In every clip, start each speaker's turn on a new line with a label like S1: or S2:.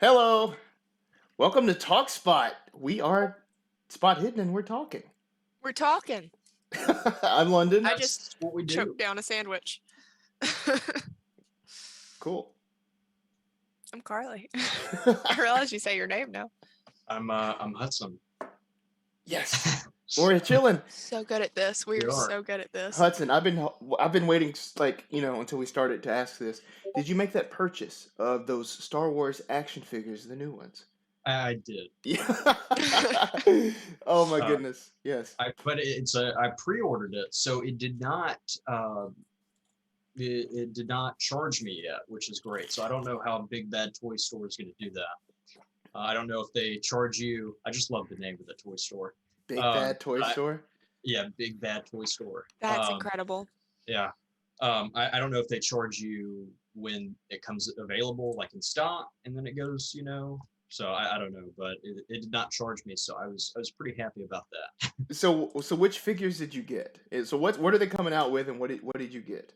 S1: Hello. Welcome to Talk Spot. We are Spot Hidden and we're talking.
S2: We're talking.
S1: I'm London.
S2: I
S3: That's
S2: just
S3: what we do.
S2: choked down a sandwich.
S1: Cool.
S2: I'm Carly. I realize you say your name now.
S3: I'm Hudson.
S1: Yes. We're chilling.
S2: So good at this. We
S3: We
S2: are
S3: are.
S2: so good at this.
S1: Hudson, I've been waiting until we started to ask this. Did you make that purchase of those Star Wars action figures, the new ones?
S3: I did.
S1: Yeah. Oh my
S3: Uh,
S1: goodness. Yes.
S3: I pre-ordered it, so it did not it did not charge me yet, which is great. So I don't know how Big Bad Toy Store is going to do that. I don't know if they charge you. I just love the name of the toy store.
S1: Big Bad Toy
S3: I-
S1: Store.
S3: Yeah, Big Bad Toy Store.
S2: That's incredible.
S3: Yeah. I don't know if they charge you when it comes available, like in stock, and then it goes, So I don't know, but it did not charge me, so I was pretty happy about that.
S1: So which figures did you get? So what are they coming out with, and what did you get?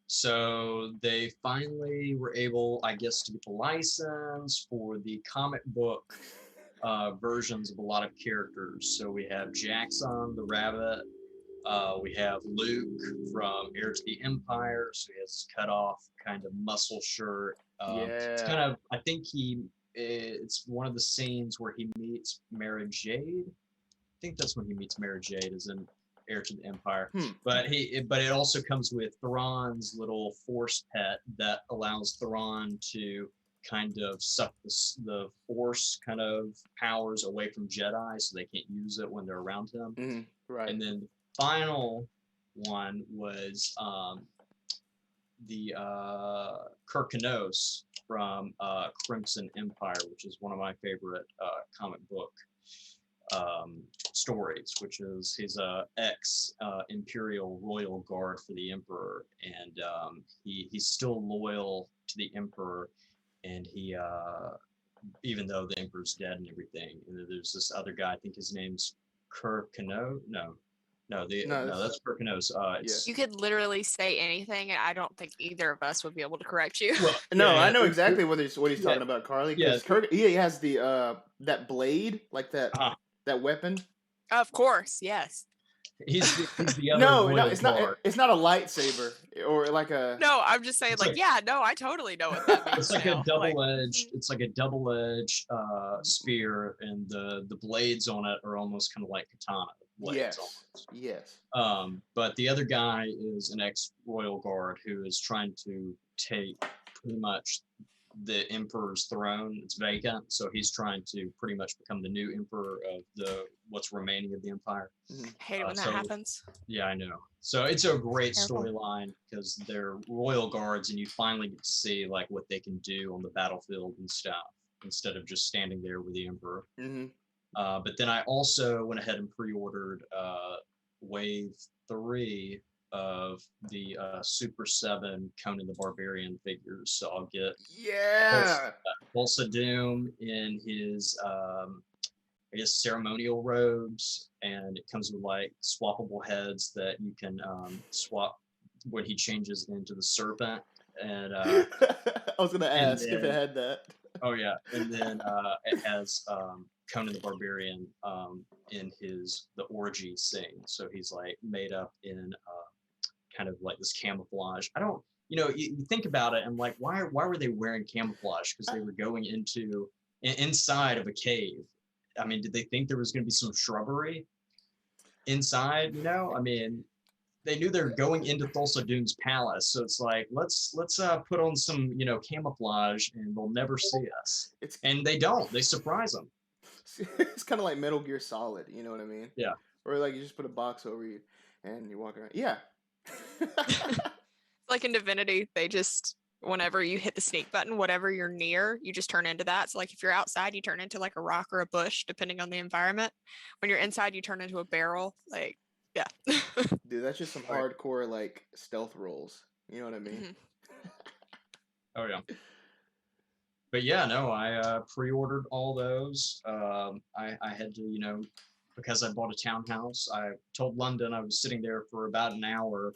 S3: So they finally were able, I guess, to get the license for the comic book versions of a lot of characters. So we have Jackson the Rabbit. We have Luke from Heir to the Empire. So he has this cut off kind of muscle shirt. It's kind of, I think it's one of the scenes where he meets Mara Jade. I think that's when he meets Mara Jade, is in Heir to the Empire. But it also comes with Thrawn's little force pet that allows Thrawn to kind of suck the force kind of powers away from Jedi, so they can't use it when they're around him.
S1: Mm-hmm. Right.
S3: And then the final one was the Kirkanos from Crimson Empire, which is one of my favorite comic book stories, which is he's a ex Imperial Royal Guard for the Emperor, and he's still loyal to the Emperor, and he even though the Emperor's dead and everything. And there's this other guy, I think his name's Kirkano. No, that's Kirkanos.
S2: You could literally say anything, and I don't think either of us would be able to correct you.
S3: Well,
S1: No, I know exactly what he's talking about, Carly.
S3: Yeah.
S1: Because he has the that blade, like that that weapon.
S2: Of course, yes.
S3: He's the other
S1: No,
S3: royal
S1: it's
S3: guard.
S1: not. It's not a lightsaber or like a.
S2: No, I'm just saying, I totally know what that means.
S3: It's like a double-edged. It's like a double-edged spear, and the blades on it are almost kind of like katana blades.
S1: Yes.
S3: Almost.
S1: Yes.
S3: But the other guy is an ex-royal guard who is trying to take pretty much the emperor's throne. It's vacant, so he's trying to pretty much become the new emperor of what's remaining of the empire.
S2: Hate it when that happens.
S3: Yeah, I know. So it's a great
S2: Careful.
S3: storyline because they're royal guards, and you finally get to see like what they can do on the battlefield and stuff instead of just standing there with the emperor.
S1: Mm-hmm.
S3: But then I also went ahead and pre-ordered Wave 3 of the Super 7 Conan the Barbarian figures. So I'll get Thulsa Doom in his, I guess, ceremonial robes, and it comes with like swappable heads that you can swap when he changes into the serpent. And
S1: I was gonna ask if it had that.
S3: Oh yeah, and then it has Conan the Barbarian in the orgy scene. So he's like made up in kind of like this camouflage. I don't, you think about it and like, why were they wearing camouflage? Because they were going inside of a cave. I mean, did they think there was going to be some shrubbery inside? I mean, they knew they were going into Thulsa Doom's palace, so it's like let's put on some camouflage and they'll never see us. And they don't. They surprise them.
S1: It's kind of like Metal Gear Solid, you know what I mean?
S3: Yeah.
S1: Or like you just put a box over you and you walk around. Yeah.
S2: Like in Divinity, they just, whenever you hit the sneak button, whatever you're near, you just turn into that. So like if you're outside, you turn into like a rock or a bush, depending on the environment. When you're inside, you turn into a barrel. Like, yeah.
S1: Dude, that's just some hardcore like stealth rolls. You know what I mean?
S2: Mm-hmm.
S3: Oh yeah. But yeah, no, I pre-ordered all those. I had to, because I bought a townhouse. I told London I was sitting there for about an hour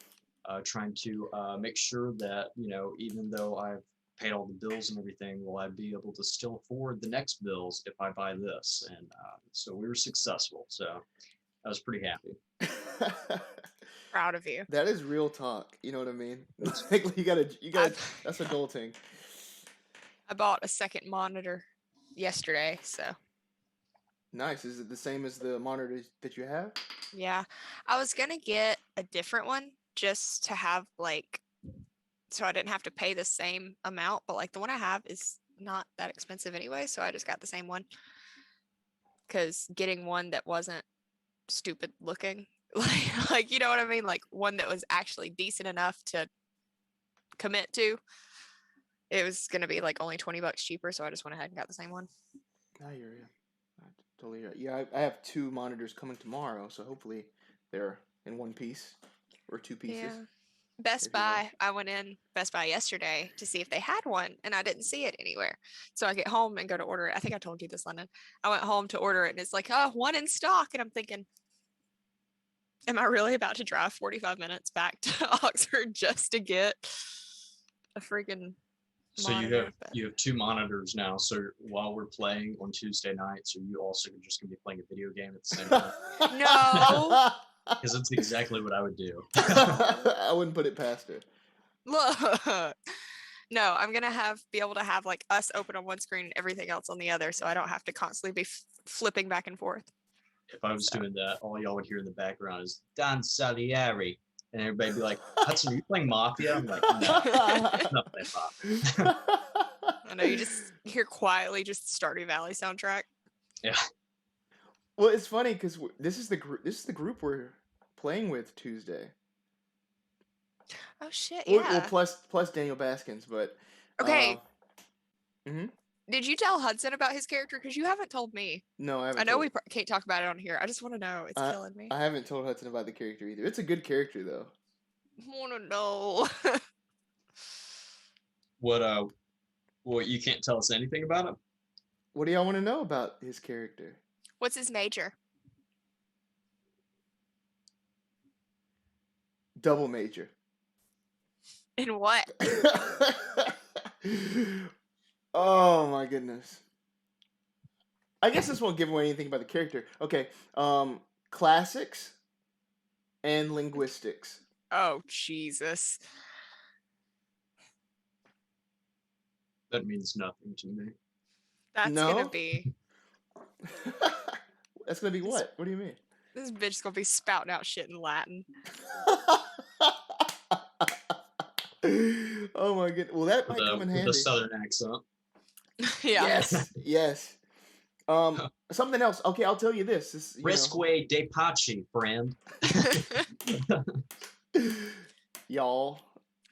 S3: trying to make sure that, even though I've paid all the bills and everything, will I be able to still afford the next bills if I buy this? And so we were successful. So I was pretty happy.
S2: Proud of you.
S1: That is real talk. You know what I mean?
S3: It's-
S1: Like you gotta.
S2: I,
S1: That's adulting.
S2: I bought a second monitor yesterday, so
S1: Nice. Is it the same as the monitor that you have?
S2: yeah. I was gonna get a different one just to have like so I didn't have to pay the same amount, but like the one I have is not that expensive anyway, so I just got the same one. Cause getting one that wasn't stupid looking, like you know what I mean? Like one that was actually decent enough to commit to. It was gonna be like only $20 cheaper, so I just went ahead and got the same one.
S1: I hear you. I totally hear you. Yeah, I have 2 monitors coming tomorrow, so hopefully they're in one piece or 2 pieces.
S2: Yeah. Best
S1: if you will.
S2: Buy, I went in Best Buy yesterday to see if they had one and I didn't see it anywhere. So I get home and go to order it. I think I told you this, London. I went home to order it and it's like, oh, one in stock. And I'm thinking, am I really about to drive 45 minutes back to Oxford just to get a freaking
S3: So
S2: monitor?
S3: you have 2 monitors now. So while we're playing on Tuesday nights, are you also just gonna be playing a video game at the same time?
S2: No.
S3: Because that's exactly what I would do.
S1: I wouldn't put it past her.
S2: Look. No, I'm gonna be able to have like us open on one screen and everything else on the other, so I don't have to constantly be flipping back and forth.
S3: If I was doing that, all y'all would hear in the background is Dan Salieri, and everybody'd be like, "Hudson, are you playing Mafia?" I'm like, "No, I'm not playing Mafia."
S2: I know you just hear quietly just the Stardew Valley soundtrack.
S3: Yeah.
S1: Well, it's funny because this is the group we're playing with Tuesday.
S2: Oh shit!
S1: Well,
S2: Yeah.
S1: plus Daniel Baskins, but
S2: Okay.
S1: Mm-hmm.
S2: Did you tell Hudson about his character? Because you haven't told me.
S1: No, I haven't.
S2: I know
S1: told,
S2: we can't talk about it on here. I just want to know. It's killing me.
S1: I haven't told Hudson about the character either. It's a good character though.
S2: I want to know.
S3: What you can't tell us anything about him?
S1: What do y'all want to know about his character?
S2: What's his major?
S1: Double major.
S2: In what?
S1: Oh my goodness. I guess this won't give away anything about the character. Okay. Classics and linguistics.
S2: Oh Jesus.
S3: That means nothing to me.
S2: That's
S1: No?
S2: gonna be.
S1: That's gonna be what? What do you mean?
S2: This bitch is gonna be spouting out shit in Latin.
S1: Oh my goodness. Well, that might come in
S3: With
S1: handy.
S3: the southern accent.
S2: Yeah.
S1: Yes. Yes. Something else. Okay, I'll tell you this.
S3: Risque de Pace, friend.
S1: Y'all.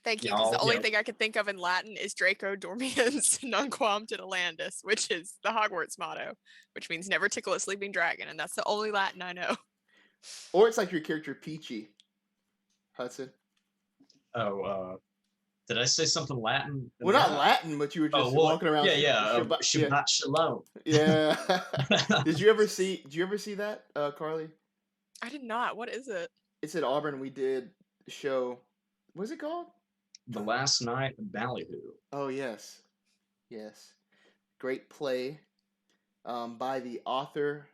S2: Thank you, because the
S3: Y'all,
S2: only
S3: yeah.
S2: thing I could think of in Latin is Draco Dormiens Nunquam Titilandus, which is the Hogwarts motto, which means never tickle a sleeping dragon, and that's the only Latin I know.
S1: Or it's like your character Peachy. Hudson.
S3: Oh, did I say something Latin?
S1: Well, not Latin, but you were just walking around.
S3: Shabbat Shalom.
S1: Yeah. Did you ever see that, Carly?
S2: I did not. What is it?
S1: It's at Auburn. We did a show. What's it called?
S3: The Last Night of Ballyhoo.
S1: Oh yes, yes. Great play, by the author,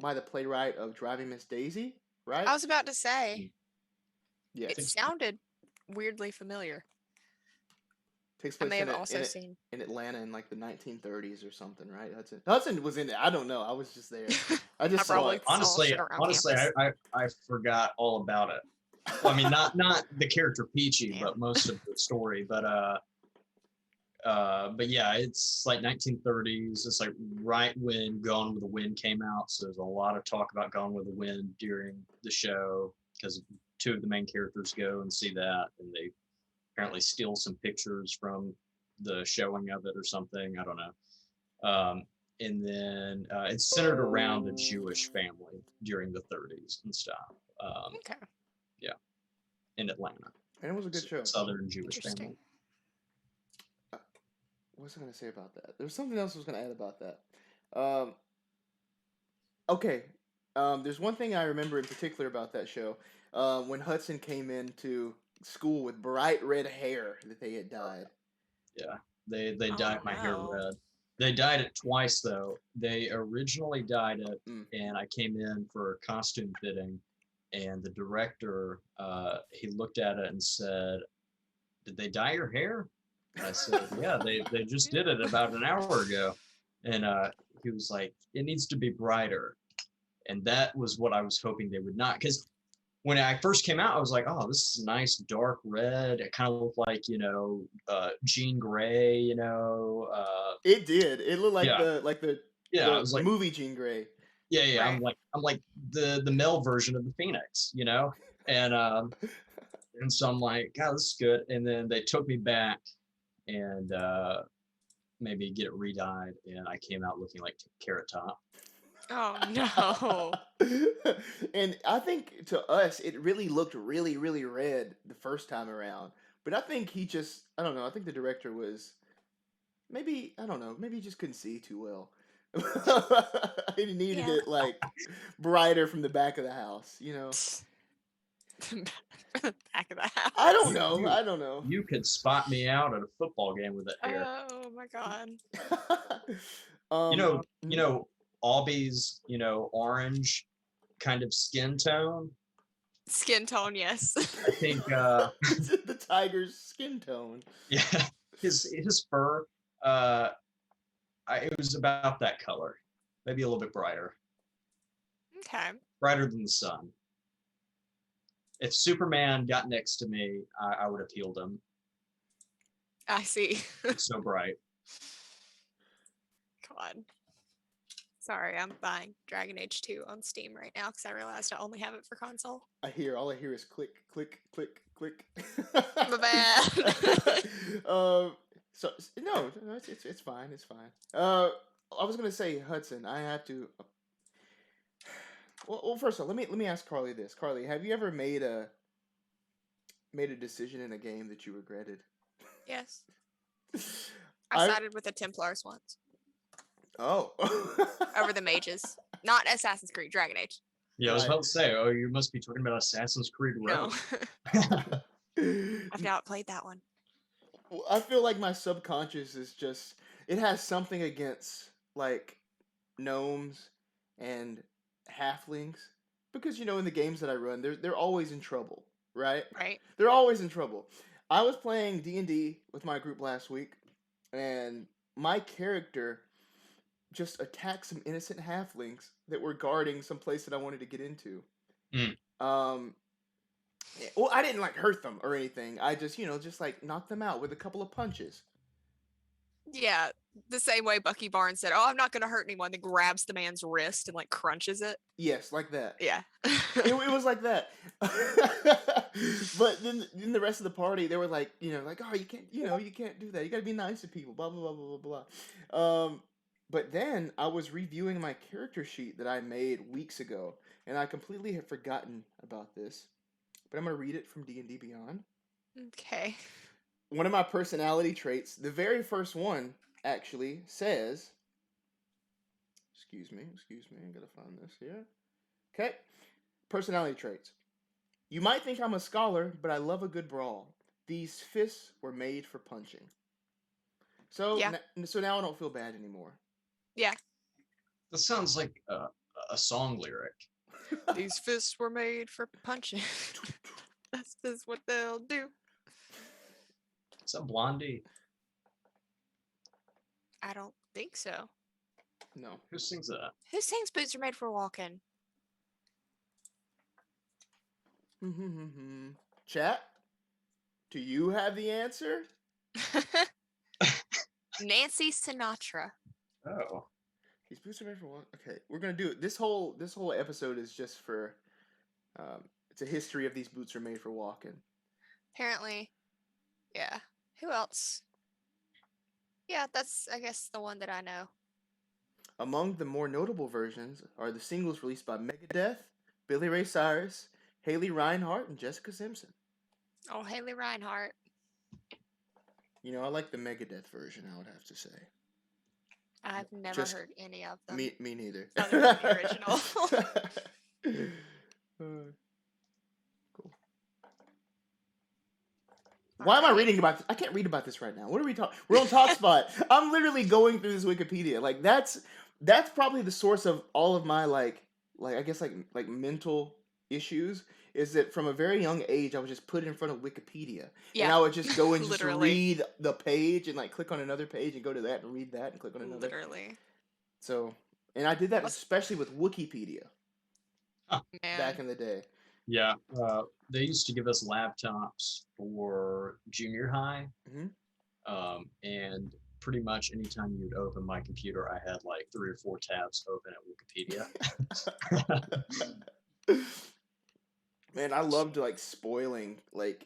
S1: by the playwright of Driving Miss Daisy. Right?
S2: I was about to say.
S1: Yeah.
S2: It sounded weirdly familiar.
S1: Takes
S2: I
S1: place
S2: may have also seen.
S1: in Atlanta in like the 1930s or something, right? Hudson was in it. I don't know. I was just there. I just saw
S2: probably
S1: it.
S3: Honestly,
S2: shit around campus.
S3: I forgot all about it. Well, I mean, not the character Peachy,
S2: Damn.
S3: but most of the story. But yeah, it's like 1930s. It's like right when Gone with the Wind came out. So there's a lot of talk about Gone with the Wind during the show because 2 of the main characters go and see that, and they apparently steal some pictures from the showing of it or something. I don't know. And then it's centered around a Jewish family during the 30s and stuff.
S2: Okay.
S3: In Atlanta.
S1: And it was a good show.
S3: Southern Jewish
S2: Interesting.
S3: family.
S1: What was I going to say about that? There was something else I was going to add about that. Okay. There's one thing I remember in particular about that show. When Hudson came into school with bright red hair that they had dyed.
S3: Yeah. They
S2: Oh,
S3: dyed my hair
S2: no.
S3: red. They dyed it twice though. They originally dyed it,
S1: Mm.
S3: and I came in for costume fitting, and the director he looked at it and said, "Did they dye your hair?" And I said, "Yeah, they just did it about an hour ago." And he was like, "It needs to be brighter." And that was what I was hoping they would not, because when I first came out, I was like, "Oh, this is a nice dark red. It kind of looked like, Jean Grey,
S1: It did. It looked like
S3: yeah,
S1: the
S3: yeah." I was like,
S1: movie Jean Grey.
S3: "Yeah, yeah."
S2: Right.
S3: I'm like the male version of the Phoenix, and and so I'm like, "God, this is good." And then they took me back and maybe get it re-dyed, and I came out looking like Carrot Top.
S2: Oh no.
S1: And I think to us, it really looked really, really red the first time around. But I think I don't know, I think the director was, maybe, I don't know, maybe he just couldn't see too well. He needed
S2: Yeah.
S1: it like brighter from the back of the house, you know?
S2: For the back of the
S1: I don't
S2: house.
S1: know.
S3: You
S1: I don't know.
S3: you could spot me out at a football game with that hair.
S2: Oh my god.
S3: You
S1: um,
S3: know, you know, Albie's, orange kind of skin tone.
S2: Skin tone, yes.
S3: I think,
S1: the tiger's skin tone.
S3: yeah, his fur, uh, it was about that color, maybe a little bit brighter,
S2: Okay.
S3: brighter than the sun. If Superman got next to me, I would have healed him.
S2: I see.
S3: It's so bright.
S2: God. Sorry, I'm buying Dragon Age 2 on Steam right now because I realized I only have it for console.
S1: All I hear is click, click, click, click.
S2: My bad.
S1: So no, it's fine. It's fine. I was gonna say, Hudson, I have to. Well, first of all, let me ask Carly this. Carly, have you ever made a decision in a game that you regretted?
S2: Yes. I
S1: I
S2: sided with the Templars once
S1: oh.
S2: over the mages. Not Assassin's Creed, Dragon Age.
S3: Yeah, I was
S1: Right.
S3: about to say, oh, you must be talking about Assassin's Creed
S2: No.
S3: Rogue.
S2: I've not played that one.
S1: Well, I feel like my subconscious is just, it has something against like gnomes and halflings, because in the games that I run, they're always in trouble, right?
S2: Right?
S1: They're always in trouble. I was playing D&D with my group last week, and my character just attacked some innocent halflings that were guarding some place that I wanted to get into.
S3: Mm.
S1: Well, I didn't like hurt them or anything. I just, just like knocked them out with a couple of punches.
S2: Yeah. The same way Bucky Barnes said, "Oh, I'm not going to hurt anyone," then grabs the man's wrist and like crunches it.
S1: Yes, like that.
S2: Yeah.
S1: It was like that. But then the rest of the party, they were like, like, "Oh, you can't, you can't do that. You got to be nice to people." Blah blah blah blah blah blah. But then I was reviewing my character sheet that I made weeks ago, and I completely had forgotten about this. But I'm gonna read it from D&D Beyond.
S2: Okay.
S1: One of my personality traits, the very first one, actually says. Excuse me. I gotta find this here. Okay. Personality traits. You might think I'm a scholar, but I love a good brawl. These fists were made for punching. So,
S2: Yeah.
S1: so now I don't feel bad anymore.
S2: Yeah.
S3: That sounds like a song lyric.
S2: These fists were made for punching. That's just what they'll do.
S3: Is that Blondie?
S2: I don't think so.
S1: No.
S3: Who sings that?
S2: Who sings "Boots Are Made for Walking"?
S1: Chat, do you have the answer?
S2: Nancy Sinatra.
S3: Oh.
S1: These boots are made for one. Okay, we're gonna do it. This whole episode is just for. It's a history of these boots are made for walking.
S2: Apparently. Yeah. Who else? Yeah, that's, I guess, the one that I know.
S1: Among the more notable versions are the singles released by Megadeth, Billy Ray Cyrus, Haley Reinhart, and Jessica Simpson.
S2: Oh, Haley Reinhart.
S1: I like the Megadeth version, I would have to say.
S2: I've never heard any of them.
S1: Me neither.
S2: Other than the original.
S1: Cool. Why am I
S2: Alright.
S1: reading about this? I can't read about this right now. What are we talking? We're on Talkspot. I'm literally going through this Wikipedia. Like that's probably the source of all of my I guess like mental issues. Is that from a very young age I was just put in front of Wikipedia and
S2: Yeah,
S1: I would just go and just
S2: literally,
S1: read the page and like click on another page and go to that and read that and click on another.
S2: literally,
S1: So and I did that
S2: What's-
S1: especially with Wikipedia back
S2: man.
S1: in the day.
S3: Yeah, they used to give us laptops for junior high,
S1: Mhm.
S3: and pretty much anytime you'd open my computer, I had like 3 or 4 tabs open at Wikipedia.
S1: Man, I loved like spoiling like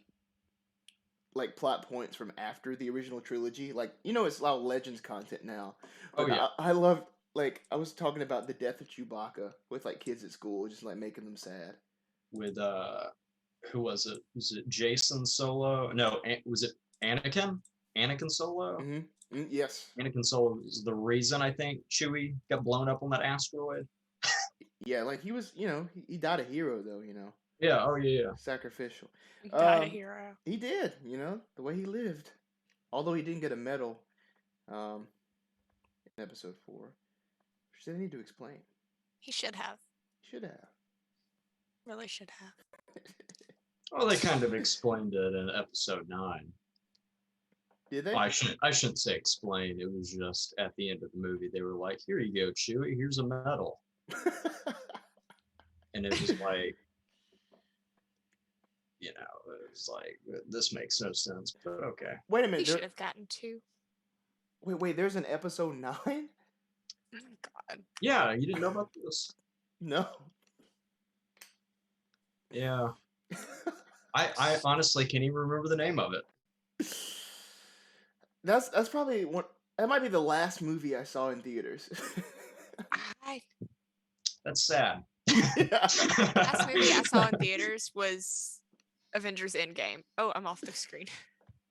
S1: plot points from after the original trilogy. Like it's a lot of Legends content now.
S3: Oh
S1: But
S3: yeah,
S1: I love like I was talking about the death of Chewbacca with like kids at school, just like making them sad.
S3: with who was it? Was it Jason Solo? No, was it Anakin? Anakin Solo?
S1: Yes.
S3: Anakin Solo was the reason I think Chewie got blown up on that asteroid.
S1: Yeah, like he was, he died a hero though,
S3: Yeah. Oh yeah.
S1: sacrificial.
S2: Died a
S1: Um,
S2: hero.
S1: He did, the way he lived. Although he didn't get a medal, in episode 4, which they need to explain.
S2: He should have.
S1: Should have.
S2: Really should have.
S3: Well, they kind of explained it in episode 9.
S1: Did they?
S3: I shouldn't say explain. It was just at the end of the movie they were like, "Here you go, Chewie. Here's a medal," and it was like, it was like this makes no sense, but okay.
S1: Wait a
S2: He
S1: minute.
S2: should have gotten 2.
S1: Wait. There's an episode 9?
S2: Oh God.
S3: Yeah, you didn't know about this?
S1: No.
S3: Yeah, I honestly can't even remember the name of it.
S1: That's probably one. That might be the last movie I saw in theaters.
S2: I
S3: That's sad.
S2: last movie I saw in theaters was Avengers Endgame. Oh, I'm off the screen.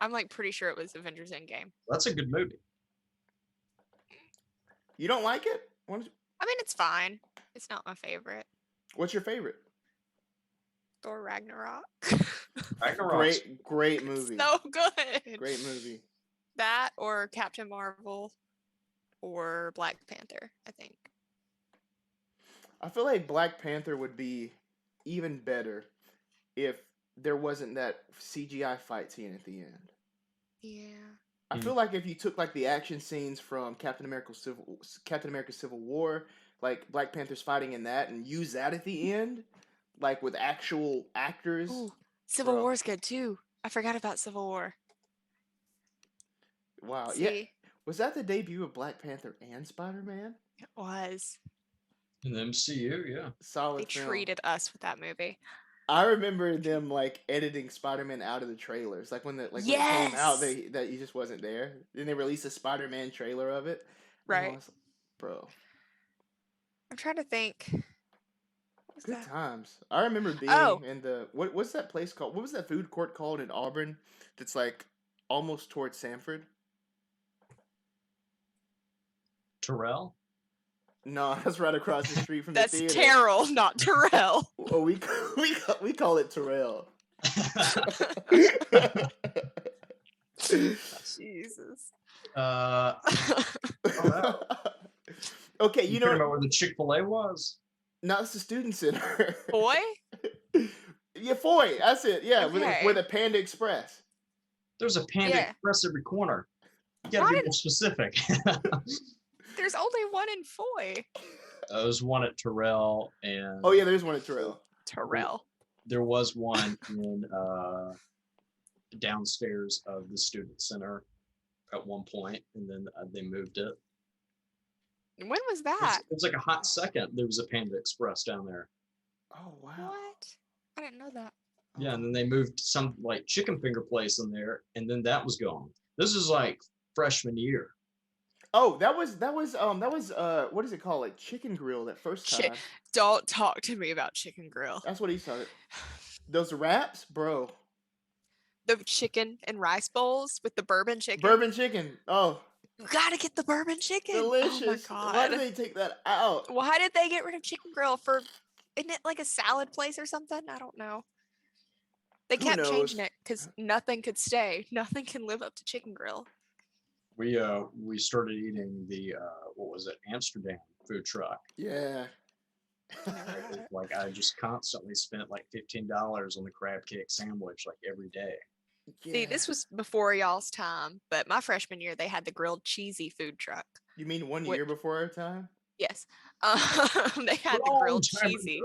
S2: I'm like pretty sure it was Avengers Endgame.
S3: That's a good movie.
S1: You don't like it?
S2: I mean, it's fine. It's not my favorite.
S1: What's your favorite?
S2: Thor Ragnarok.
S3: Ragnarok's
S1: Great movie.
S2: So good.
S1: Great movie.
S2: That or Captain Marvel or Black Panther, I think.
S1: I feel like Black Panther would be even better if there wasn't that CGI fight scene at the end.
S2: Yeah.
S1: I feel like if you took like the action scenes from Captain America Civil War, like Black Panther's fighting in that, and use that at the end, like with actual actors.
S2: Ooh, Civil
S1: Bro.
S2: War's good too. I forgot about Civil War.
S1: Wow.
S2: See,
S1: Yeah. Was that the debut of Black Panther and Spider-Man?
S2: it was.
S3: in the MCU. Yeah.
S1: Solid
S2: They
S1: film.
S2: treated us with that movie.
S1: I remember them like editing Spider-Man out of the trailers. Like when when it came out,
S2: Yes!
S1: that he just wasn't there. Then they released a Spider-Man trailer of it. And I
S2: Right.
S1: was like, bro,
S2: I'm trying to think. What was
S1: good
S2: that?
S1: times. I remember being
S2: Oh.
S1: in the what's that place called? What was that food court called in Auburn? That's like almost towards Sanford.
S3: Terrell.
S1: No, that's right across the street from
S2: That's
S1: the theater.
S2: Terrell, not Terrell.
S1: Oh, we call it Terrell.
S2: Jesus.
S1: Okay,
S3: You
S1: you
S3: talking
S1: know,
S3: about where the Chick-fil-A was?
S1: no, it's the student center.
S2: Boy?
S1: Yeah, Foy. That's it. Yeah, with
S2: Okay.
S1: the Panda Express.
S3: There's a Panda
S2: Yeah.
S3: Express every corner. You gotta
S2: Why
S3: be
S2: did-
S3: more specific.
S2: There's only one in Foy.
S3: There was one at Terrell, and
S1: Oh yeah, there's one at Terrell.
S2: Terrell.
S3: there was one in downstairs of the student center at one point, and then they moved it.
S2: When was
S3: It was,
S2: that?
S3: it was like a hot second. There was a Panda Express down there.
S1: Oh wow.
S2: What? I didn't know that.
S3: Yeah, and then they moved some like chicken finger place in there, and then that was gone. This is like freshman year.
S1: Oh, that was what is it called? Like Chicken Grill that first
S2: Chi-
S1: time.
S2: Don't talk to me about Chicken Grill.
S1: That's what he started. Those wraps, bro.
S2: The chicken and rice bowls with the bourbon chicken.
S1: Bourbon chicken. Oh,
S2: You gotta get the bourbon chicken.
S1: delicious.
S2: Oh my
S1: Why
S2: god.
S1: did they take that out?
S2: Why did they get rid of Chicken Grill for? Isn't it like a salad place or something? I don't know. They
S1: Who
S2: kept
S1: knows?
S2: changing it because nothing could stay. Nothing can live up to Chicken Grill.
S3: We started eating the what was it, Amsterdam food truck.
S1: Yeah.
S2: Never had it.
S3: Like I just constantly spent like $15 on the crab cake sandwich like every day.
S2: See, this was before y'all's time, but my freshman year they had the grilled cheesy food truck.
S1: You mean one
S2: What-
S1: year before our time?
S2: Yes, they had the grilled cheesy.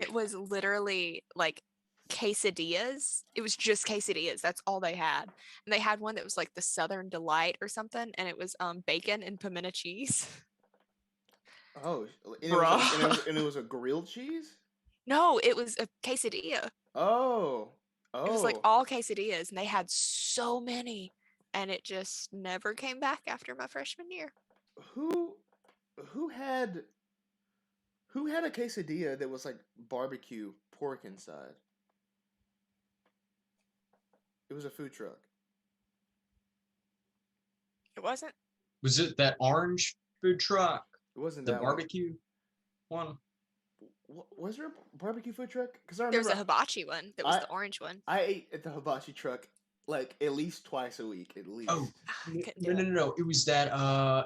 S2: It was literally like quesadillas. It was just quesadillas. That's all they had. And they had one that was like the Southern Delight or something, and it was bacon and pimento cheese.
S1: Oh, and it was a grilled cheese?
S2: No, it was a quesadilla.
S1: Oh.
S2: It was like all quesadillas, and they had so many, and it just never came back after my freshman year.
S1: Who had a quesadilla that was like barbecue pork inside? It was a food truck.
S2: It wasn't.
S3: Was it that orange food truck?
S1: It wasn't
S3: The
S1: that
S3: barbecue one?
S1: Was there a barbecue food truck? Because I
S2: There was
S1: remember
S2: a hibachi one that was the orange one.
S1: I ate at the hibachi truck like at least twice a week, at least.
S3: Oh,
S2: I couldn't do
S3: no. It was that.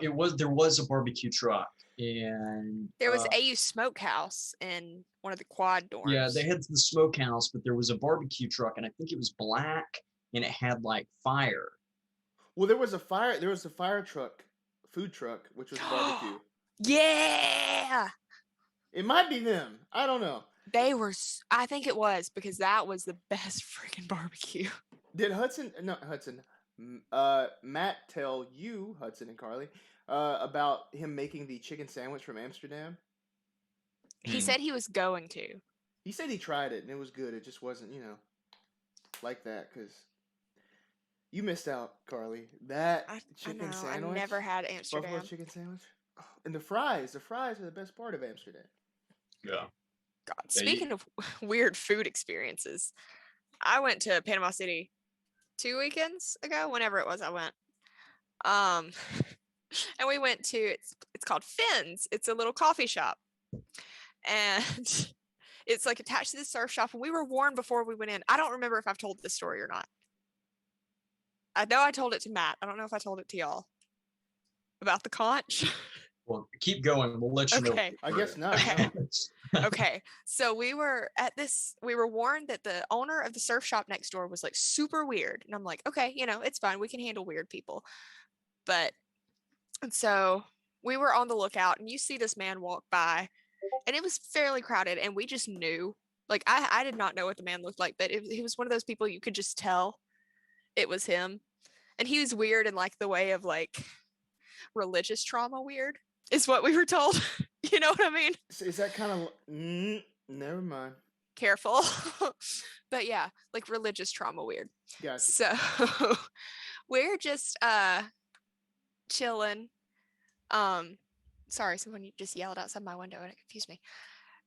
S3: There was a barbecue truck, and
S2: There was AU Smokehouse in one of the quad dorms.
S3: yeah, they had the smokehouse, but there was a barbecue truck, and I think it was black, and it had like fire.
S1: Well, there was a fire truck, food truck, which was barbecue.
S2: Yeah,
S1: It might be them. I don't know.
S2: they were. I think it was because that was the best freaking barbecue.
S1: Did Matt tell you, Hudson and Carly, about him making the chicken sandwich from Amsterdam?
S2: He said he was going to.
S1: He said he tried it and it was good. It just wasn't, like that because you missed out, Carly. That
S2: I
S1: chicken
S2: know.
S1: sandwich.
S2: I never had
S1: Buffalo
S2: Amsterdam.
S1: chicken sandwich. Oh, and the fries. The fries are the best part of Amsterdam.
S3: Yeah.
S2: God,
S3: Yeah,
S2: speaking of weird food experiences, I went to Panama City 2 weekends ago, whenever it was I went. And we went to it's called Finn's. It's a little coffee shop. And it's like attached to the surf shop. And we were warned before we went in. I don't remember if I've told this story or not. I know I told it to Matt. I don't know if I told it to y'all about the conch.
S3: Well, keep going. We'll let you know.
S2: Okay.
S1: I guess not.
S2: Okay.
S1: no.
S2: Okay, so we were warned that the owner of the surf shop next door was like super weird. And I'm like, okay, it's fine. We can handle weird people. And so we were on the lookout, and you see this man walk by, and it was fairly crowded, and we just knew. Like, I did not know what the man looked like, but he was one of those people you could just tell it was him. And he was weird in like the way of like religious trauma weird is what we were told. You know what I mean?
S1: Is that kind of? Never mind.
S2: Careful. But yeah, like religious trauma weird.
S1: Gotcha.
S2: So we're just chilling. Sorry, someone just yelled outside my window and it confused me.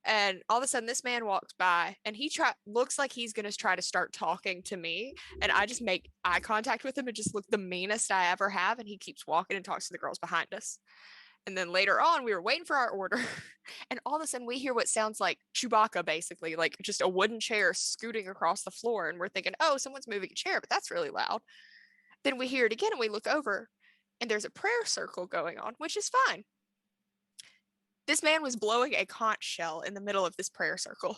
S2: And all of a sudden this man walks by and he looks like he's gonna try to start talking to me. And I just make eye contact with him and just look the meanest I ever have. And he keeps walking and talks to the girls behind us. And then later on, we were waiting for our order, and all of a sudden we hear what sounds like Chewbacca, basically, like just a wooden chair scooting across the floor. And we're thinking, oh, someone's moving a chair, but that's really loud. Then we hear it again, and we look over, and there's a prayer circle going on, which is fine. This man was blowing a conch shell in the middle of this prayer circle.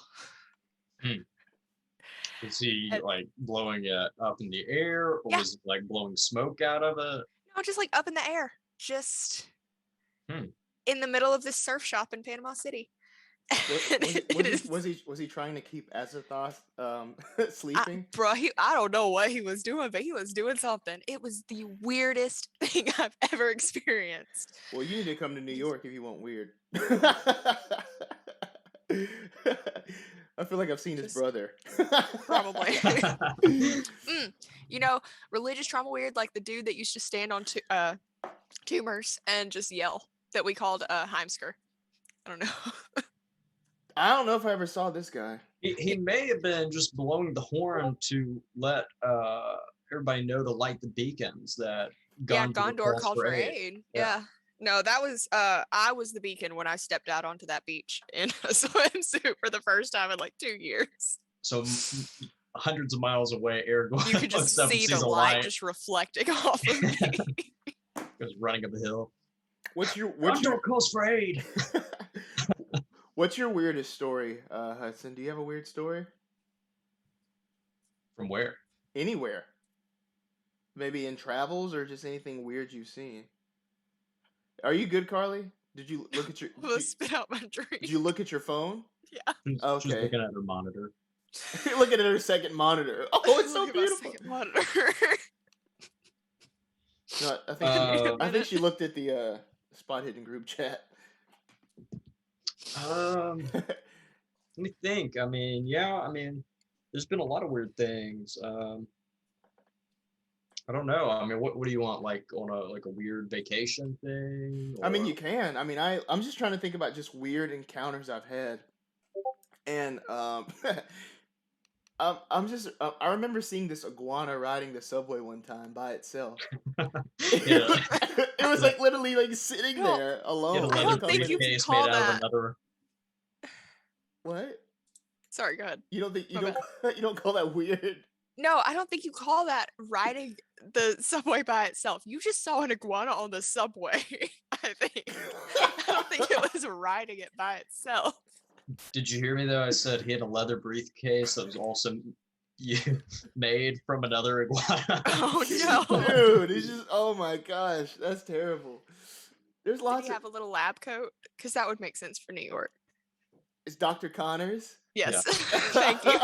S3: Was he
S2: And-
S3: like blowing it up in the air, or
S2: Yeah.
S3: was it like blowing smoke out of it?
S2: No, just like up in the air, just in the middle of this surf shop in Panama City.
S1: Was he trying to keep Azathoth sleeping?
S2: Bro, I don't know what he was doing, but he was doing something. It was the weirdest thing I've ever experienced.
S1: Well, you need to come to New York if you want weird. I feel like I've seen his
S2: Just-
S1: brother.
S2: Probably. Religious trauma weird, like the dude that used to stand on tumors and just yell that we called Heimsker. I don't know.
S1: I don't know if I ever saw this guy.
S3: He may have been just blowing the horn to let everybody know to light the beacons that
S2: Yeah,
S3: Gondor
S2: Gondor
S3: calls
S2: called for aid. Yeah. No, that was I was the beacon when I stepped out onto that beach in a swimsuit for the first time in like 2 years.
S3: So hundreds of miles away, Aragorn
S2: You could just
S3: looks up and
S2: see the
S3: sees a
S2: light
S3: light,
S2: just reflecting off of me.
S3: goes running up the hill.
S1: What's your
S3: Gondor calls for aid.
S1: what's your weirdest story, Hudson? Do you have a weird story?
S3: From where?
S1: Anywhere. Maybe in travels or just anything weird you've seen. Are you good, Carly? Did you look at your
S2: I'm gonna spit out my drink.
S1: did you look at your phone?
S2: Yeah.
S3: She's
S1: Okay.
S3: looking at her monitor.
S1: You're looking at her second monitor. Oh, it's so
S2: Look at my
S1: beautiful.
S2: second monitor.
S1: No, I think I think she looked at the Spot Hidden group chat.
S3: Let me think. I mean, yeah, I mean, there's been a lot of weird things. I don't know. I mean, what do you want? Like on a weird vacation thing?
S1: I mean,
S3: or-
S1: you can. I mean, I'm just trying to think about just weird encounters I've had, and I remember seeing this iguana riding the subway one time by itself.
S3: Yeah.
S1: It was like literally like sitting
S2: No,
S1: there
S3: Get a
S1: alone.
S2: I
S3: leather
S2: don't think you can
S3: briefcase
S2: call
S3: made out of
S2: that-
S3: another.
S1: What?
S2: Sorry, go ahead.
S1: You don't think you
S2: My
S1: don't you don't call that weird?
S2: No, I don't think you call that riding the subway by itself. You just saw an iguana on the subway, I think. I don't think it was riding it by itself.
S3: Did you hear me though? I said he had a leather briefcase that was also made from another iguana.
S2: Oh no.
S1: Dude, it's just oh my gosh, that's terrible. There's
S2: Did
S1: lots
S2: he
S1: of
S2: have a little lab coat? Because that would make sense for New York.
S1: it's Dr. Connors.
S2: Yes. Thank you.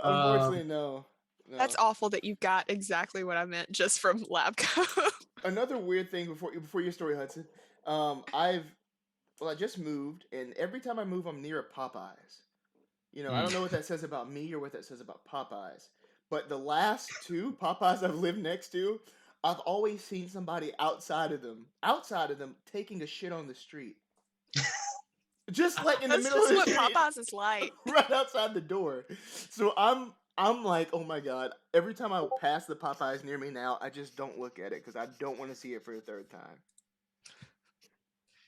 S1: Unfortunately, no.
S2: That's awful that you got exactly what I meant just from lab coat.
S1: Another weird thing before your story, Hudson. I just moved, and every time I move, I'm near a Popeyes. You know, I don't know what that says about me or what that says about Popeyes. But the last two Popeyes I've lived next to, I've always seen somebody outside of them, taking a shit on the street. Just like in the
S2: That's
S1: middle of
S2: just
S1: the
S2: what
S1: street,
S2: Popeyes is like.
S1: right outside the door. So I'm like, oh my god! Every time I pass the Popeyes near me now, I just don't look at it because I don't want to see it for a third time.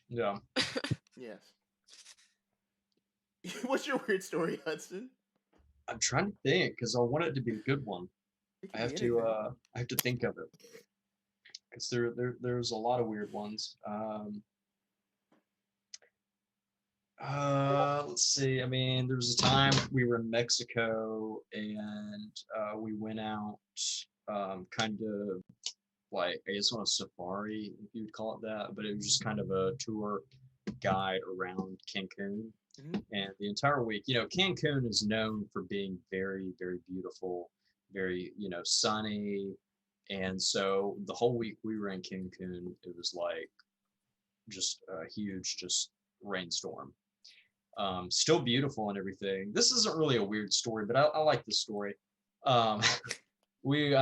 S3: Yeah.
S1: Yes. What's your weird story, Hudson?
S3: I'm trying to think because I want it to be a good one.
S1: It
S3: I
S1: can
S3: have
S1: be
S3: to
S1: anything.
S3: I have to think of it because there's a lot of weird ones. Let's see. I mean, there was a time we were in Mexico and we went out, kind of like I guess on a safari, if you'd call it that, but it was just kind of a tour guide around Cancun.
S1: Mhm.
S3: And the entire week, you know, Cancun is known for being very, very beautiful, very, you know, sunny. And so the whole week we were in Cancun, it was like just a huge, just rainstorm. Still beautiful and everything. This isn't really a weird story, but I like this story. Um, we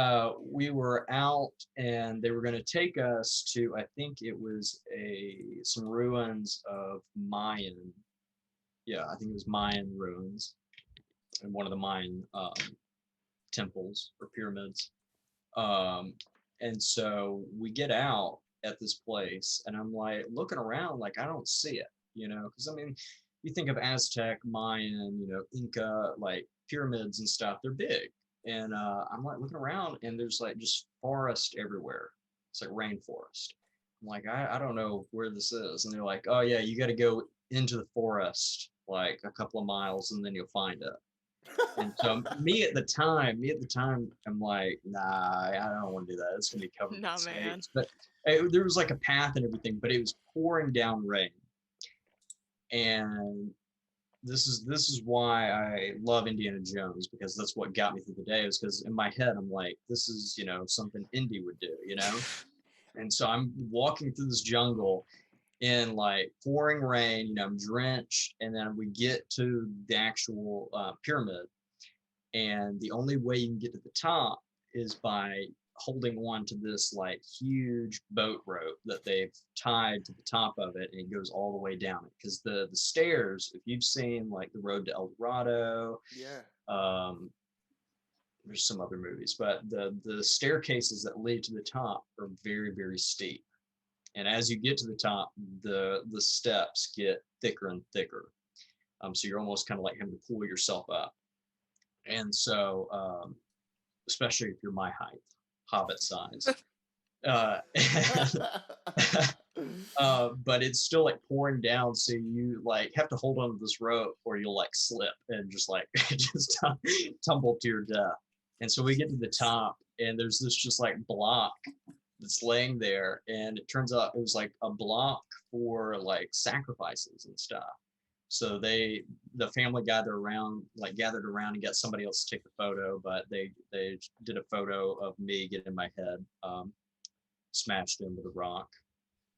S3: were out and they were going to take us to, I think it was some ruins of Mayan. Yeah, I think it was Mayan ruins and one of the Mayan temples or pyramids. And so we get out at this place and I'm like looking around like I don't see it, you know, because I mean, you think of Aztec, Mayan, you know, Inca, like pyramids and stuff, they're big. And I'm like looking around and there's like just forest everywhere. It's like rainforest. I'm like, I don't know where this is. And they're like, oh yeah, you got to go into the forest like a couple of miles and then you'll find it. And so me at the time, I'm like, nah, I don't want to do that. It's gonna be covered
S2: Nah,
S3: in
S2: man.
S3: snakes. But there was like a path and everything, but it was pouring down rain. And this is why I love Indiana Jones, because that's what got me through the day. Is because in my head I'm like, this is, you know, something Indy would do, you know. And so I'm walking through this jungle in like pouring rain, you know, I'm drenched, and then we get to the actual pyramid, and the only way you can get to the top is by holding on to this like huge boat rope that they've tied to the top of it, and it goes all the way down it. Because the stairs, if you've seen like the Road to El Dorado,
S1: Yeah.
S3: there's some other movies, but the staircases that lead to the top are very, very steep. And as you get to the top, the steps get thicker and thicker. So you're almost kind of like having to pull yourself up. And so, especially if you're my height, hobbit size. But it's still like pouring down, so you like have to hold onto this rope or you'll like slip and just like just tumble to your death. And so we get to the top and there's this just like block that's laying there, and it turns out it was like a block for like sacrifices and stuff. So the family gathered around and got somebody else to take the photo, but they did a photo of me getting my head smashed into the rock,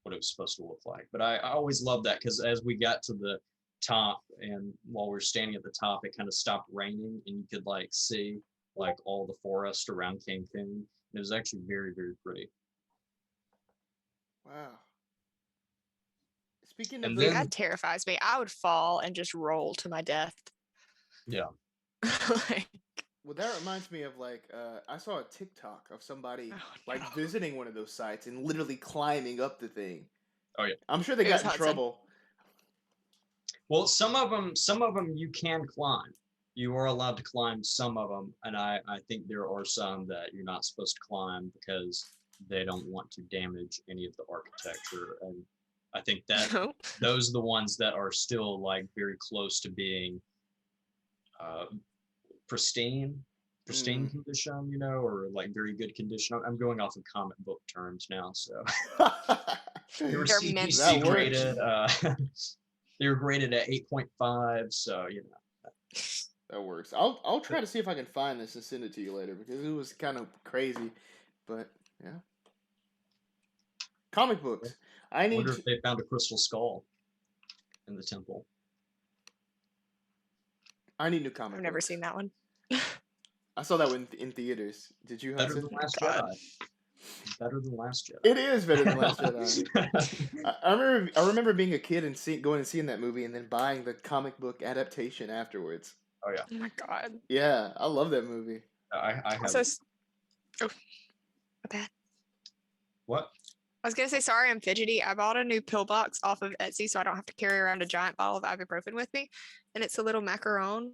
S3: what it was supposed to look like. But I always loved that because as we got to the top and while we were standing at the top, it kind of stopped raining and you could like see like all the forest around Cancun. It was actually very, very pretty.
S1: Wow. Speaking
S3: And
S1: of
S3: then-
S2: That terrifies me. I would fall and just roll to my death.
S3: Yeah.
S2: Like,
S1: well, that reminds me of like I saw a TikTok of somebody
S2: oh,
S1: like
S2: no.
S1: visiting one of those sites and literally climbing up the thing.
S3: Oh, yeah.
S1: I'm sure they
S2: It was
S1: got in
S2: Hudson.
S1: trouble.
S3: Well, some of them you can climb. You are allowed to climb some of them, and I think there are some that you're not supposed to climb because they don't want to damage any of the architecture. And I think that
S2: No.
S3: those are the ones that are still like very close to being pristine condition, you know, or like very good condition. I'm going off of comic book terms now, so they were
S2: They're meant
S3: CPC
S1: to be.
S3: graded. They were graded at 8.5, so you know.
S1: That works. I'll try to see if I can find this and send it to you later because it was kind of crazy, but yeah. Comic books. I
S3: I
S1: need
S3: wonder
S1: to,
S3: if they found a crystal skull in the temple.
S1: new comic
S2: I've never
S1: books.
S2: seen that one.
S1: I saw that one in theaters. Did you?
S3: Better
S1: Hudson?
S3: than Last
S2: God.
S3: Jedi. Better than Last Jedi.
S1: It is better than Last Jedi. I remember being a kid and going and seeing that movie and then buying the comic book adaptation afterwards.
S3: Oh yeah,
S2: Oh my god.
S1: Yeah, I love that movie.
S3: I have.
S2: Also, oh, my bad.
S3: What?
S2: I was gonna say sorry, I'm fidgety. I bought a new pill box off of Etsy, so I don't have to carry around a giant bottle of ibuprofen with me. And it's a little macaron,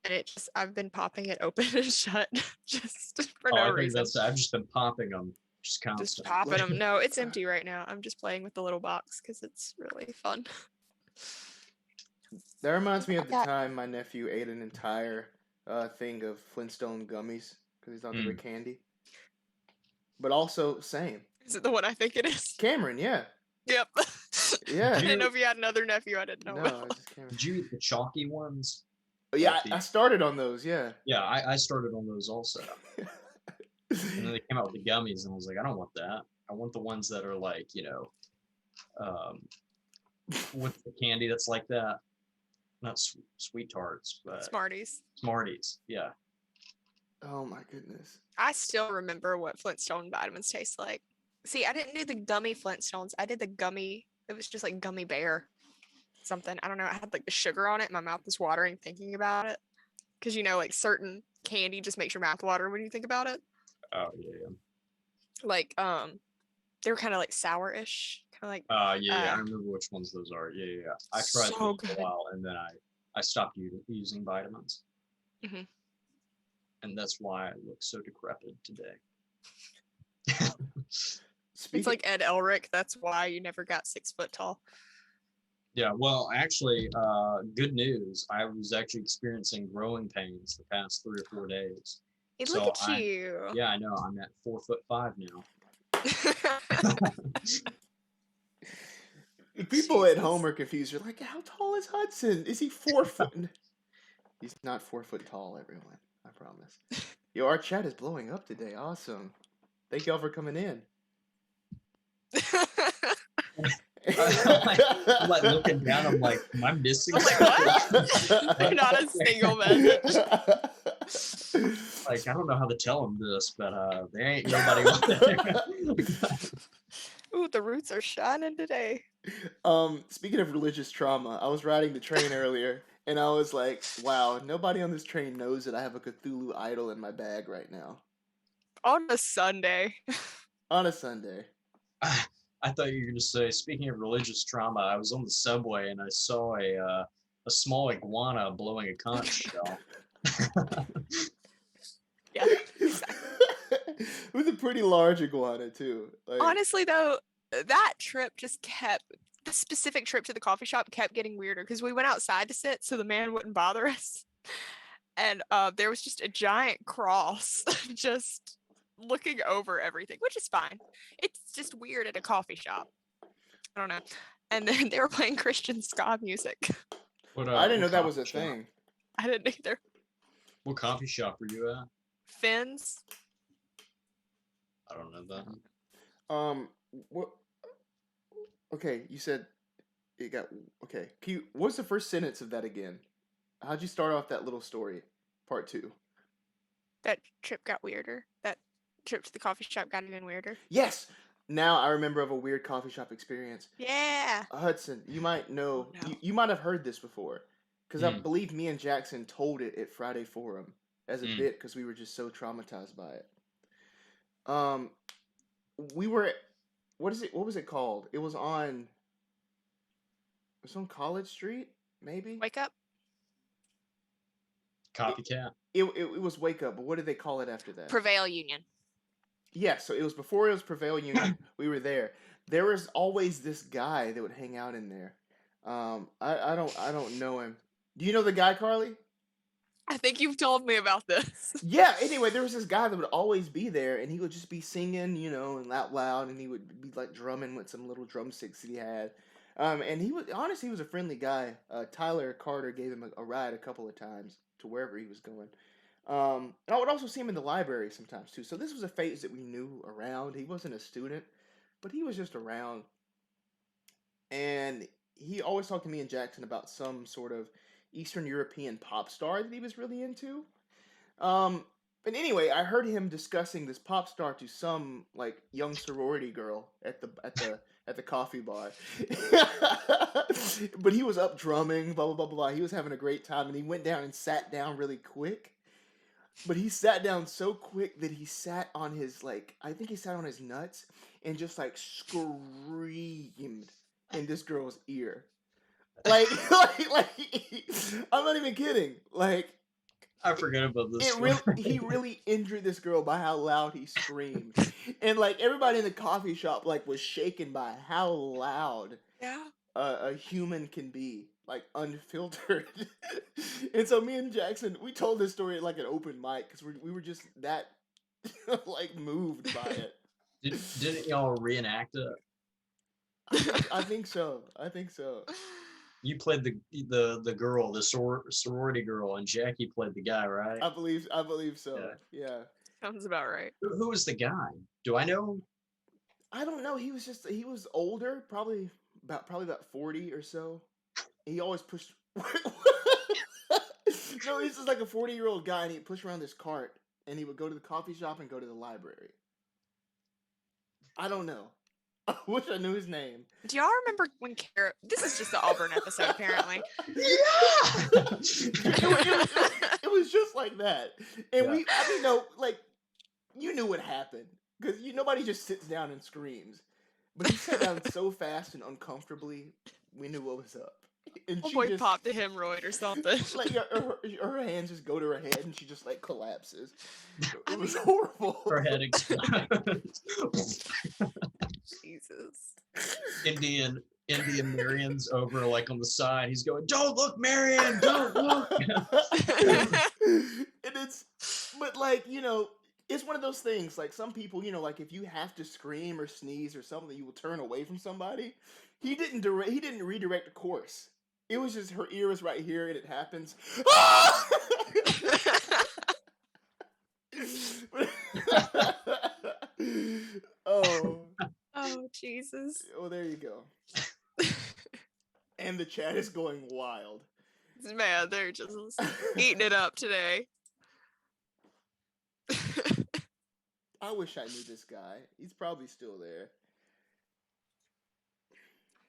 S2: and I've been popping it open and shut just for
S3: Oh,
S2: no
S3: I think
S2: reason.
S3: I've just been popping them, just
S2: Just
S3: constantly.
S2: popping them. No, it's empty right now. I'm just playing with the little box because it's really fun.
S1: That reminds me of the
S2: That-
S1: time my nephew ate an entire thing of Flintstone gummies because he thought they were candy. But also, same.
S2: Is it the one I think it is?
S1: Cameron, yeah.
S2: Yep.
S1: Yeah.
S2: I didn't know if you had another nephew. I didn't know.
S1: No, it's just Cameron.
S3: Did you eat the chalky ones?
S1: Oh, yeah, I started on those, yeah.
S3: Yeah, I started on those also. And then they came out with the gummies, and I was like, I don't want that. I want the ones that are like, you know, with the candy that's like that. Not sweet tarts, but
S2: Smarties.
S3: Smarties. Yeah.
S1: Oh my goodness.
S2: I still remember what Flintstone vitamins taste like. See, I didn't do the gummy Flintstones. I did the gummy. It was just like gummy bear something. I don't know. It had like the sugar on it. My mouth was watering thinking about it. Because, you know, like certain candy just makes your mouth water when you think about it.
S3: Oh yeah.
S2: Like, they were kind of like sour-ish. Kind of like,
S3: Yeah. I remember which ones those are. Yeah. I tried
S2: So
S3: those for
S2: good.
S3: a while, and then I stopped using vitamins.
S2: Mhm.
S3: And that's why I look so decrepit today.
S2: it's like Ed Elric. That's why you never got 6 foot tall.
S3: Yeah, well, actually, good news. I was actually experiencing growing pains the past 3 or 4 days.
S2: Hey,
S3: So
S2: look at you.
S3: Yeah, I know. I'm at 4'5" now.
S1: People at
S2: Jesus.
S1: home are confused. You're like, how tall is Hudson? Is he 4 foot? He's not 4 foot tall, everyone. I promise. Yo, our chat is blowing up today. Awesome. Thank y'all for coming in.
S3: I'm like looking down. I'm like, am I missing?
S2: I'm like,
S3: something?
S2: what? Not a single message.
S3: Like, I don't know how to tell them this, but there ain't nobody on there.
S2: Ooh, the roots are shining today.
S1: Speaking of religious trauma, I was riding the train earlier, and I was like, wow, nobody on this train knows that I have a Cthulhu idol in my bag right now.
S2: On a Sunday.
S1: On a Sunday.
S3: I thought you were going to say, speaking of religious trauma, I was on the subway and I saw a small iguana blowing a conch shell.
S2: Yeah, exactly.
S1: It was a pretty large iguana too. Like,
S2: Honestly, though, that trip just kept the specific trip to the coffee shop kept getting weirder because we went outside to sit so the man wouldn't bother us, and there was just a giant cross just looking over everything, which is fine. It's just weird at a coffee shop. I don't know. And then they were playing Christian ska music.
S1: I didn't know
S3: What
S1: that was a
S3: coffee shop?
S1: thing.
S2: I didn't either.
S3: What coffee shop were you at?
S2: Fins.
S3: I don't know that.
S1: What? Okay, you said it got okay. What's the first sentence of that again? How'd you start off that little story? Part two.
S2: That trip got weirder. That trip to the coffee shop got even weirder.
S1: Yes. Now I remember of a weird coffee shop experience.
S2: Yeah.
S1: Hudson, you might know.
S2: Oh, no.
S1: You might have heard this before, because I
S3: Hmm.
S1: believe me and Jackson told it at Friday Forum as a
S3: Hmm.
S1: bit because we were just so traumatized by it. We were. What is it? What was it called? It was on. It was on College Street, maybe.
S2: Wake up.
S3: Copycat.
S1: It was Wake Up, but what did they call it after that?
S2: Prevail Union.
S1: Yeah, so it was before it was Prevail Union. We were there. There was always this guy that would hang out in there. I don't know him. Do you know the guy, Carly?
S2: I think you've told me about this.
S1: Yeah. Anyway, there was this guy that would always be there, and he would just be singing, and out loud, and he would be like drumming with some little drumsticks that he had. And he was a friendly guy. Tyler Carter gave him a ride a couple of times to wherever he was going. And I would also see him in the library sometimes too. So this was a phase that we knew around. He wasn't a student, but he was just around. And he always talked to me and Jackson about some sort of Eastern European pop star that he was really into. But anyway, I heard him discussing this pop star to some like young sorority girl at the coffee bar. But he was up drumming, blah blah blah blah. He was having a great time, and he went down and sat down really quick. But he sat down so quick that he sat on his I think he sat on his nuts and just like screamed in this girl's ear. Like I'm not even kidding. Like
S3: I forgot about this.
S1: he really injured this girl by how loud he screamed. And like everybody in the coffee shop was shaken by how loud
S2: Yeah.
S1: a human can be, like unfiltered. And so me and Jackson, we told this story at like an open mic because we were just that like moved by it.
S3: Didn't y'all reenact it?
S1: I think so. I think so.
S3: You played the girl, the sorority girl, and Jackie played the guy, right?
S1: I believe so. Yeah.
S2: Sounds about right.
S3: Who was the guy? Do I know?
S1: I don't know. He was older, probably about 40 or so. He always pushed. No, he's just like a 40-year-old guy, and he'd push around this cart, and he would go to the coffee shop and go to the library. I don't know. I wish I knew his name.
S2: Do y'all remember when Kara? This is just the Auburn episode, apparently.
S3: Yeah.
S1: It was just like that, and
S3: Yeah.
S1: you knew what happened because nobody just sits down and screams, but he sat down so fast and uncomfortably. We knew what was up, and
S2: Oh
S1: she
S2: boy,
S1: just
S2: popped a hemorrhoid or something.
S1: like her hands just go to her head, and she just like collapses. It was horrible.
S3: Her head explodes.
S2: Jesus.
S3: Indian Marion's over like on the side. He's going, "Don't look, Marion! Don't look!"
S1: And it's one of those things. Like some people, like if you have to scream or sneeze or something, you will turn away from somebody. He didn't redirect the course. It was just her ear was right here, and it happens. Oh.
S2: Oh Jesus.
S1: Oh, there you go. And the chat is going wild.
S2: Man, they're just eating it up today.
S1: I wish I knew this guy. He's probably still there.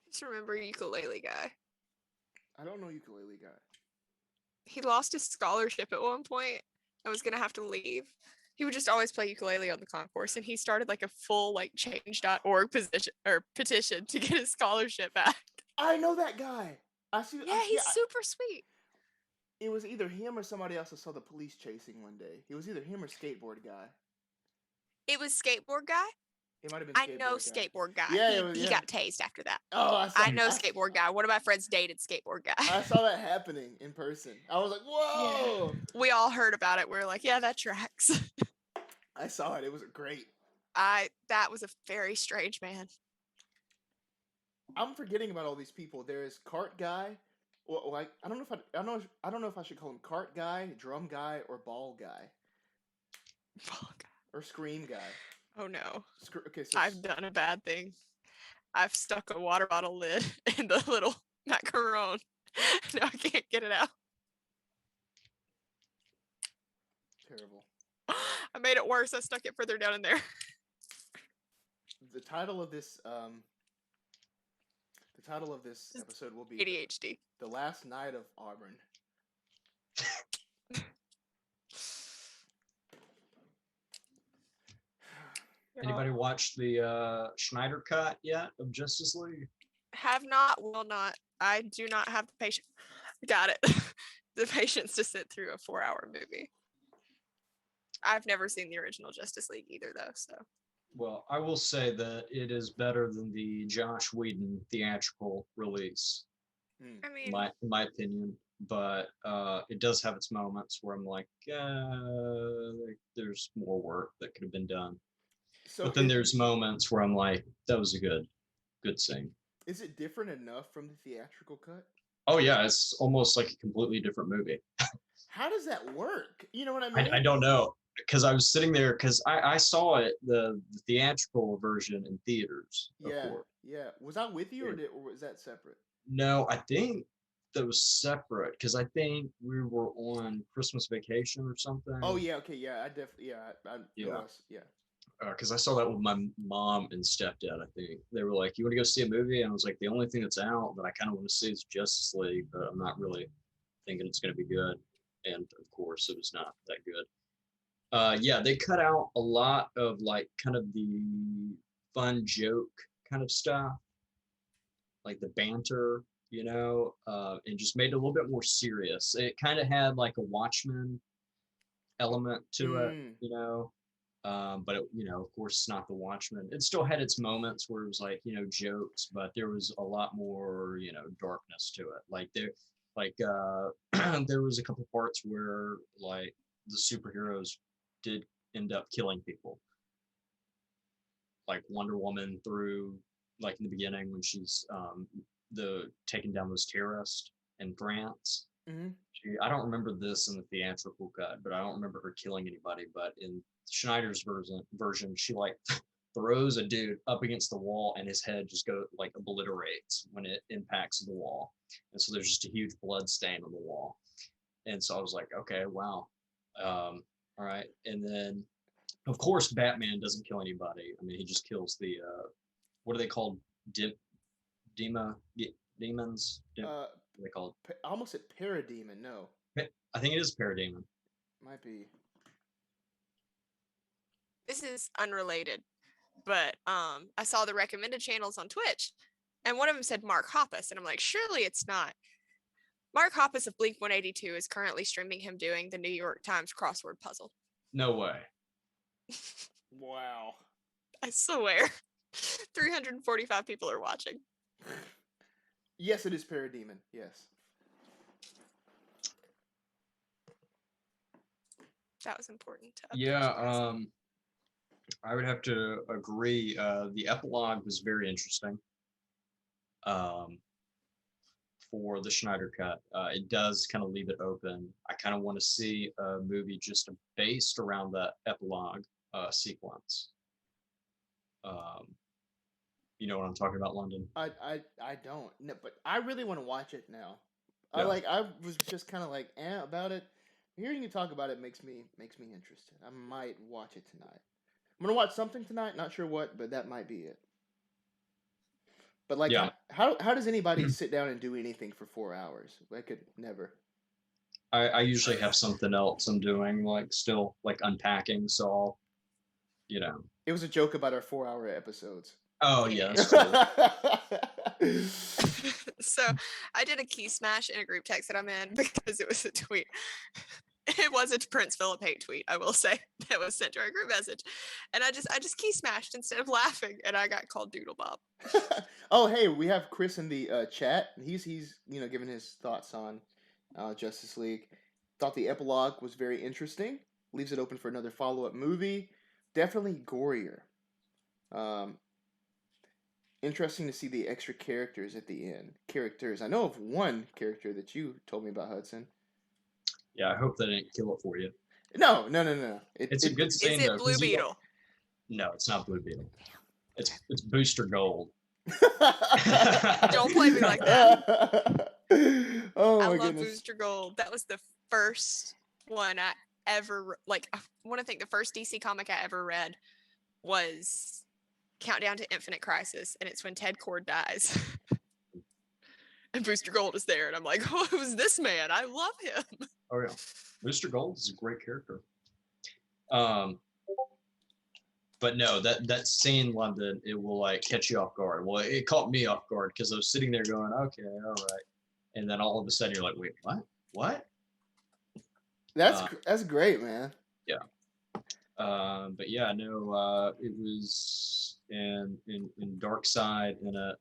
S2: Just remember ukulele guy.
S1: I don't know ukulele guy.
S2: He lost his scholarship at one point. I was gonna have to leave, He would just always play ukulele on the concourse, and he started like a full like change.org position or petition to get his scholarship back.
S1: I know that guy.
S2: Yeah, he's super sweet.
S1: It was either him or somebody else I saw the police chasing one day. It was either him or skateboard guy.
S2: It was skateboard guy.
S1: It might have been.
S2: I know skateboard guy.
S1: Yeah,
S2: He got tased after that.
S1: Oh,
S2: I know skateboard guy. One of my friends dated skateboard guy.
S1: I saw that happening in person. I was like, whoa!
S2: Yeah. We all heard about it. We were like, yeah, that tracks.
S1: I saw it. It was great.
S2: That was a very strange man.
S1: I'm forgetting about all these people. There is cart guy. Well, like I don't know if I should call him cart guy, drum guy, or ball guy, or scream guy.
S2: Oh no!
S1: Okay, so
S2: I've done a bad thing. I've stuck a water bottle lid in the little macaron. Now I can't get it out.
S1: Terrible.
S2: I made it worse. I stuck it further down in there.
S1: The title of this episode will be
S2: ADHD.
S1: The Last Night of Auburn.
S3: Anybody watched the Schneider cut yet of Justice League?
S2: Have not, will not. I do not have the patience. Got it. The patience to sit through a 4-hour movie. I've never seen the original Justice League either, though. So.
S3: Well, I will say that it is better than the Josh Whedon theatrical release.
S2: I mean,
S3: in my opinion, but it does have its moments where I'm like, there's more work that could have been done. But then there's moments where I'm like, that was a good scene.
S1: Is it different enough from the theatrical cut?
S3: Oh yeah, it's almost like a completely different movie.
S1: How does that work? You know what I mean?
S3: I don't know, because I was sitting there because I saw it the theatrical version in theaters.
S1: Yeah. Was I with you or was that separate?
S3: No, I think that was separate because I think we were on Christmas vacation or something.
S1: Oh yeah, okay, yeah. I definitely
S3: because I saw that with my mom and stepdad. I think they were like, "You want to go see a movie?" And I was like, "The only thing that's out that I kind of want to see is Justice League, but I'm not really thinking it's going to be good." And of course, it was not that good. Yeah, they cut out a lot of like kind of the fun joke kind of stuff, like the banter, and just made it a little bit more serious. It kind of had like a Watchmen element to it, but it, of course, it's not the Watchmen. It still had its moments where it was like, jokes, but there was a lot more, darkness to it. Like there was a couple parts where like the superheroes did end up killing people. Like Wonder Woman through, like in the beginning when she's taking down those terrorists in France.
S1: Mm-hmm.
S3: I don't remember this in the theatrical cut, but I don't remember her killing anybody. But in Schneider's version, she like throws a dude up against the wall, and his head just obliterates when it impacts the wall, and so there's just a huge blood stain on the wall. And so I was like, okay, wow, all right. And then, of course, Batman doesn't kill anybody. I mean, he just kills the what are they called? Demons? What are they called?
S1: I almost said parademon. No,
S3: I think it is parademon.
S1: Might be.
S2: This is unrelated, but I saw the recommended channels on Twitch, and one of them said Mark Hoppus, and I'm like, surely it's not. Mark Hoppus of Blink 182 is currently streaming him doing the New York Times crossword puzzle.
S3: No way.
S1: Wow.
S2: I swear. 345 people are watching.
S1: Yes, it is parademon. Yes.
S2: That was important to
S3: Yeah, I would have to agree. The epilogue was very interesting. For the Schneider cut, it does kind of leave it open. I kind of want to see a movie just based around that epilogue sequence. You know what I'm talking about, London?
S1: I don't. No, but I really want to watch it now.
S3: Yeah.
S1: I was just kind of like about it. Hearing you talk about it makes me interested. I might watch it tonight. I'm gonna watch something tonight. Not sure what, but that might be it. But like,
S3: Yeah.
S1: how does anybody sit down and do anything for 4 hours? I could never.
S3: I usually have something else I'm doing, like still like unpacking. So I'll, you know.
S1: It was a joke about our 4-hour episodes.
S3: Oh
S2: Yeah.
S3: yeah, that's true.
S2: So I did a key smash in a group text that I'm in because it was a tweet. It was a Prince Philip hate tweet, I will say, that was sent to our group message. And I just key smashed instead of laughing, and I got called Doodle Bob.
S1: Oh, hey, we have Chris in the chat. He's giving his thoughts on Justice League. Thought the epilogue was very interesting. Leaves it open for another follow-up movie. Definitely gorier. Interesting to see the extra characters at the end. Characters. I know of one character that you told me about, Hudson.
S3: Yeah, I hope they didn't kill it for you.
S1: No.
S3: It's a good
S2: Is
S3: scene
S2: it
S3: though.
S2: Blue
S3: 'cause you got-
S2: Beetle?
S3: No, it's not Blue Beetle. It's Booster Gold.
S2: Don't play me like that.
S1: Oh
S2: I
S1: my
S2: love
S1: goodness.
S2: Booster Gold. That was the first one I ever like. I want to think the first DC comic I ever read was Countdown to Infinite Crisis, and it's when Ted Cord dies. And Booster Gold is there, and I'm like, oh, who's this man? I love him.
S3: Oh yeah, Booster Gold is a great character. But no, that scene, London, it will like catch you off guard. Well, it caught me off guard because I was sitting there going, okay, all right, and then all of a sudden you're like, wait, what? What?
S1: That's great, man.
S3: Yeah. But yeah, no, it was in Dark Side in it.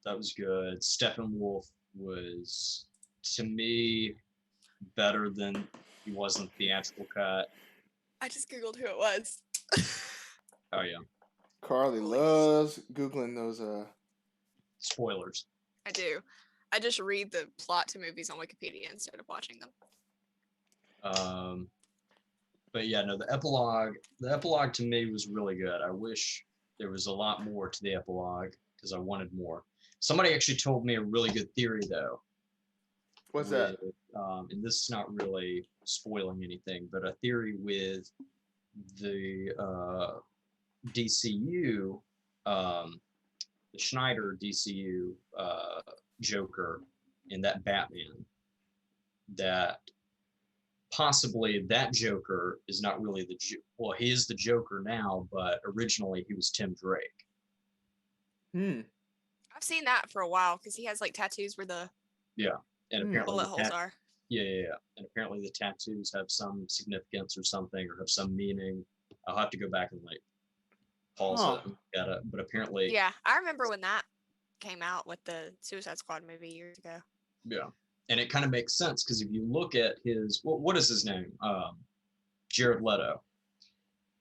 S3: That was good. Steppenwolf was, to me, better than he was in the theatrical cut.
S2: I just googled who it was.
S3: Oh yeah.
S1: Carly
S2: Holy
S1: loves googling those.
S3: Spoilers.
S2: I do. I just read the plot to movies on Wikipedia instead of watching them.
S3: But yeah, no, the epilogue to me was really good. I wish there was a lot more to the epilogue because I wanted more. Somebody actually told me a really good theory though.
S1: What's that?
S3: And this is not really spoiling anything, but a theory with the DCU, the Schneider DCU Joker in that Batman, that possibly that Joker is not really well, he is the Joker now, but originally he was Tim Drake.
S2: I've seen that for a while because he has like tattoos where the
S3: And apparently
S2: bullet holes are.
S3: Yeah. And apparently the tattoos have some significance or something, or have some meaning. I'll have to go back and like pause it and look at it. But apparently,
S2: Yeah, I remember when that came out with the Suicide Squad movie years ago.
S3: yeah. And it kind of makes sense because if you look at his, what is his name? Jared Leto.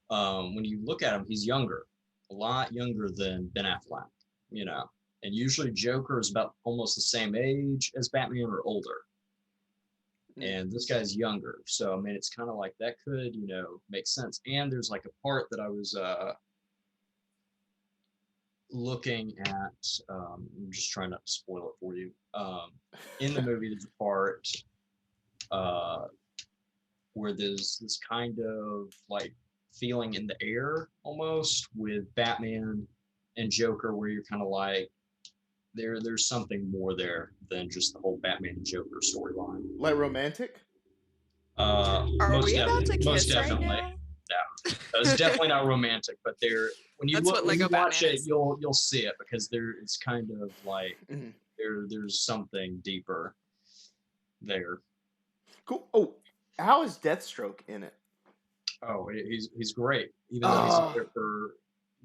S3: When you look at him, he's younger, a lot younger than Ben Affleck, you know. And usually Joker is about almost the same age as Batman or older. And this guy's younger. So, I mean, it's kind of like that could, you know, make sense. And there's like a part that I was looking at, I'm just trying not to spoil it for you. In the movie, there's a part where there's this kind of like feeling in the air almost with Batman and Joker where you're kind of like, there's something more there than just the whole Batman and Joker storyline.
S1: Like romantic?
S2: Are we about to
S3: most
S2: kiss right
S3: definitely.
S2: now?
S3: Yeah, it's definitely not romantic, but when you
S2: That's
S3: look,
S2: what
S3: when you
S2: Lego
S3: watch
S2: Batman
S3: it,
S2: is.
S3: you'll see it because it's kind of like
S1: Mhm.
S3: there's something deeper there.
S1: Cool. Oh, how is Deathstroke in it?
S3: Oh, he's great. Even though he's in there for.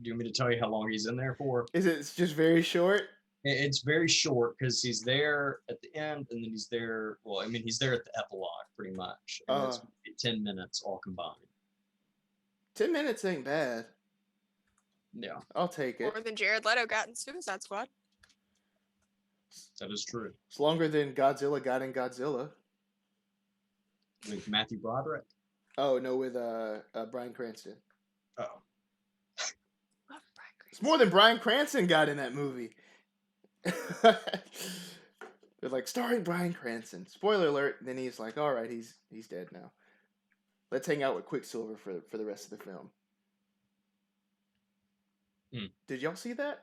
S3: Do you want me to tell you how long he's in there for?
S1: Is it just very short?
S3: It's very short because he's there at the end, and then he's there. Well, I mean, he's there at the epilogue pretty much. And it's 10 minutes all combined.
S1: 10 minutes ain't bad.
S3: Yeah,
S1: I'll take it.
S2: More than Jared Leto got in Suicide Squad.
S3: that is true.
S1: It's longer than Godzilla got in Godzilla.
S3: With Matthew Broderick.
S1: Oh no, with Bryan Cranston.
S3: Oh,
S2: Love Bryan
S1: It's more than Bryan Cranston got in that movie. They're like starring Bryan Cranston. Spoiler alert. Then he's like, all right, he's dead now. Let's hang out with Quicksilver for the rest of the film. Did y'all see that?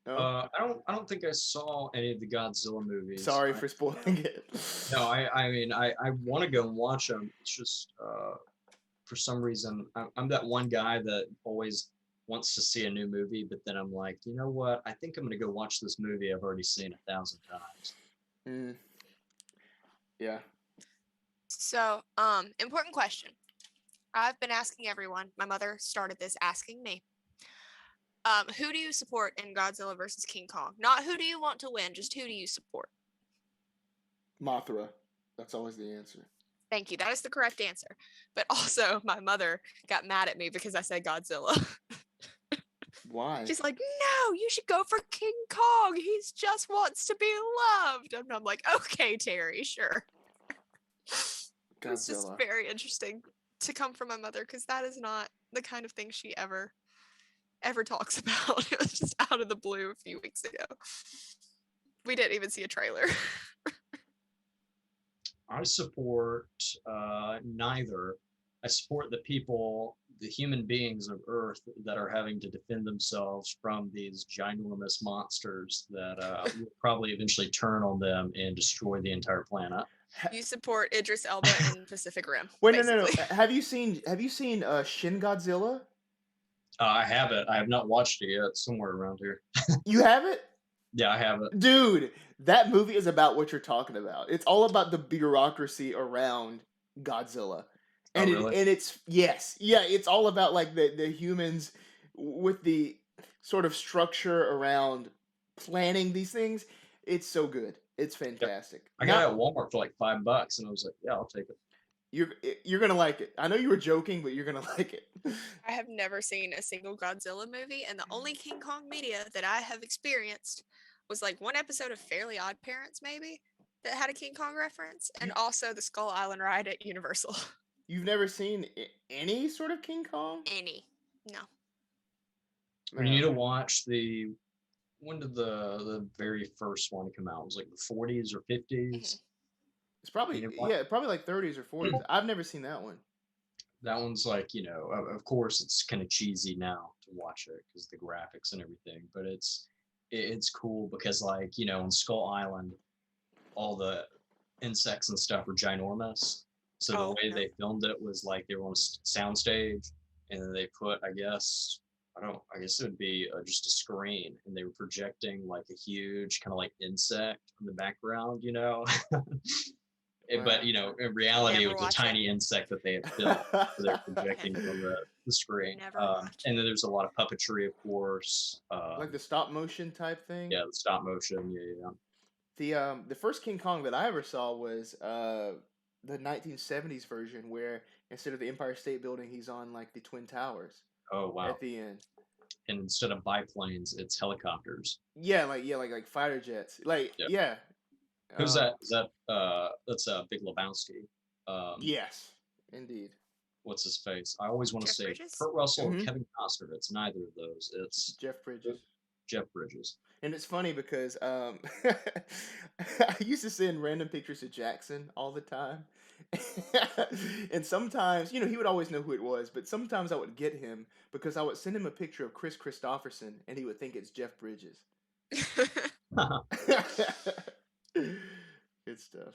S1: No.
S3: I don't think I saw any of the Godzilla movies.
S1: Sorry
S3: I-
S1: for spoiling it.
S3: No, I mean, I want to go and watch them. It's just, for some reason, I'm that one guy that always wants to see a new movie, but then I'm like, you know what? I think I'm gonna go watch this movie I've already seen 1,000 times.
S1: Mm. Yeah.
S2: So, important question. I've been asking everyone. My mother started this asking me. Who do you support in Godzilla versus King Kong? Not who do you want to win, just who do you support?
S1: Mothra. That's always the answer.
S2: Thank you. That is the correct answer. But also, my mother got mad at me because I said Godzilla.
S1: Why?
S2: She's like, no, you should go for King Kong. He just wants to be loved. And I'm like, okay, Terry, sure. It's just
S1: Godzilla.
S2: very interesting to come from my mother because that is not the kind of thing she ever talks about. It was just out of the blue a few weeks ago. We didn't even see a trailer.
S3: I support neither. I support the people, the human beings of Earth that are having to defend themselves from these ginormous monsters that will probably eventually turn on them and destroy the entire planet.
S2: You support Idris Elba in Pacific Rim.
S1: Wait, no.
S2: basically.
S1: Have you seen Shin Godzilla?
S3: I have it. I have not watched it yet. It's somewhere around here.
S1: You have it?
S3: Yeah, I have it.
S1: Dude, that movie is about what you're talking about. It's all about the bureaucracy around Godzilla. And
S3: really?
S1: it's it's all about like the humans with the sort of structure around planning these things. It's so good. It's fantastic.
S3: I got it at Walmart for like $5, and I was like, yeah, I'll take it.
S1: You're gonna like it. I know you were joking, but you're gonna like it.
S2: I have never seen a single Godzilla movie, and the only King Kong media that I have experienced was like one episode of Fairly Odd Parents, maybe, that had a King Kong reference, and also the Skull Island ride at Universal.
S1: You've never seen any sort of King Kong?
S2: Any. No.
S3: You need to watch the. When did the very first one come out? It was like the 40s or 50s.
S1: It's probably probably like 30s or 40s. I've never seen that one.
S3: That one's like, of course it's kind of cheesy now to watch it because the graphics and everything, but it's cool because like, on Skull Island, all the insects and stuff are ginormous. So the way they filmed it was like they were on a soundstage, and then they put, I guess it would be just a screen, and they were projecting like a huge kind of like insect in the background, But in reality, it was a tiny insect that they had filmed. So they're projecting from the screen. And then there's a lot of puppetry, of course.
S1: Like the stop motion type thing.
S3: Yeah, the stop motion. Yeah.
S1: The first King Kong that I ever saw was the 1970s version, where instead of the Empire State Building, he's on like the Twin Towers.
S3: Oh wow!
S1: At the end.
S3: And instead of biplanes, it's helicopters.
S1: Yeah, like fighter jets. Yeah.
S3: Who's that? Is that that's Big Lebowski?
S1: Yes, indeed.
S3: What's his face? I always want to say
S2: Bridges?
S3: Kurt Russell or Kevin Costner. It's neither of those. It's
S1: Jeff Bridges.
S3: Jeff Bridges.
S1: And it's funny because I used to send random pictures to Jackson all the time. And sometimes, he would always know who it was, but sometimes I would get him because I would send him a picture of Chris Christopherson and he would think it's Jeff Bridges. Good stuff.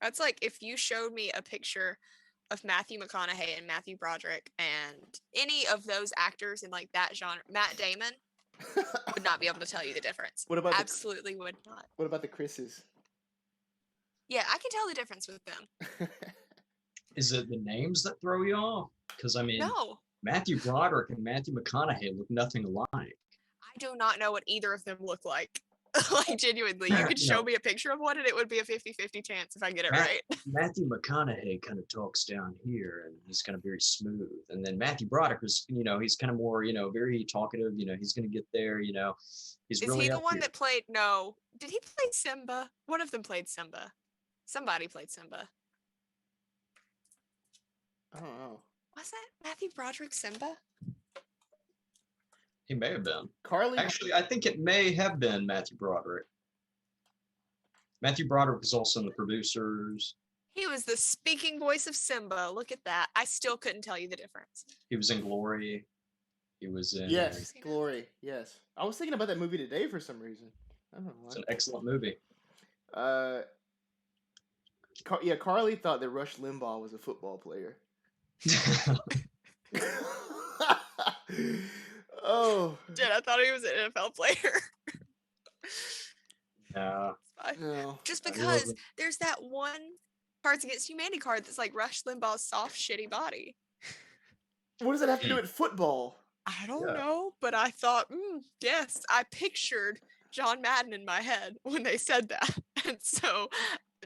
S2: That's like if you showed me a picture of Matthew McConaughey and Matthew Broderick and any of those actors in like that genre, Matt Damon would not be able to tell you the difference.
S1: What about
S2: Absolutely would not.
S1: What about the Chris's?
S2: Yeah, I can tell the difference with them.
S3: Is it the names that throw you off? Because I mean,
S2: no.
S3: Matthew Broderick and Matthew McConaughey look nothing alike.
S2: I do not know what either of them look like. Like genuinely, you could show me a picture of one and it would be a 50-50 chance if I get it right.
S3: Matthew McConaughey kind of talks down here and he's kind of very smooth. And then Matthew Broderick is, he's kind of more, very talkative, he's going to get there, he's
S2: Is
S3: really
S2: he the
S3: up
S2: one
S3: here.
S2: that played, no, did he play Simba? One of them played Simba. Somebody played Simba.
S1: I don't know.
S2: Was that Matthew Broderick Simba?
S3: He may have been.
S1: Carly.
S3: Actually, I think it may have been Matthew Broderick. Matthew Broderick was also in the producers.
S2: He was the speaking voice of Simba. Look at that. I still couldn't tell you the difference.
S3: He was in Glory. He was in.
S1: Yes,
S2: seen it?
S1: Glory. Yes, I was thinking about that movie today for some reason. I don't know
S3: It's an
S1: why.
S3: excellent movie.
S1: Yeah, Carly thought that Rush Limbaugh was a football player. Oh
S2: Dude, I thought he was an NFL player.
S3: No,
S2: Fine.
S1: no.
S2: Just
S3: he
S2: because
S3: wasn't.
S2: there's that one Cards Against Humanity card that's like Rush Limbaugh's soft, shitty body.
S1: What does that have to do with football?
S2: I don't
S3: Yeah.
S2: know, but I thought, yes, I pictured John Madden in my head when they said that. And so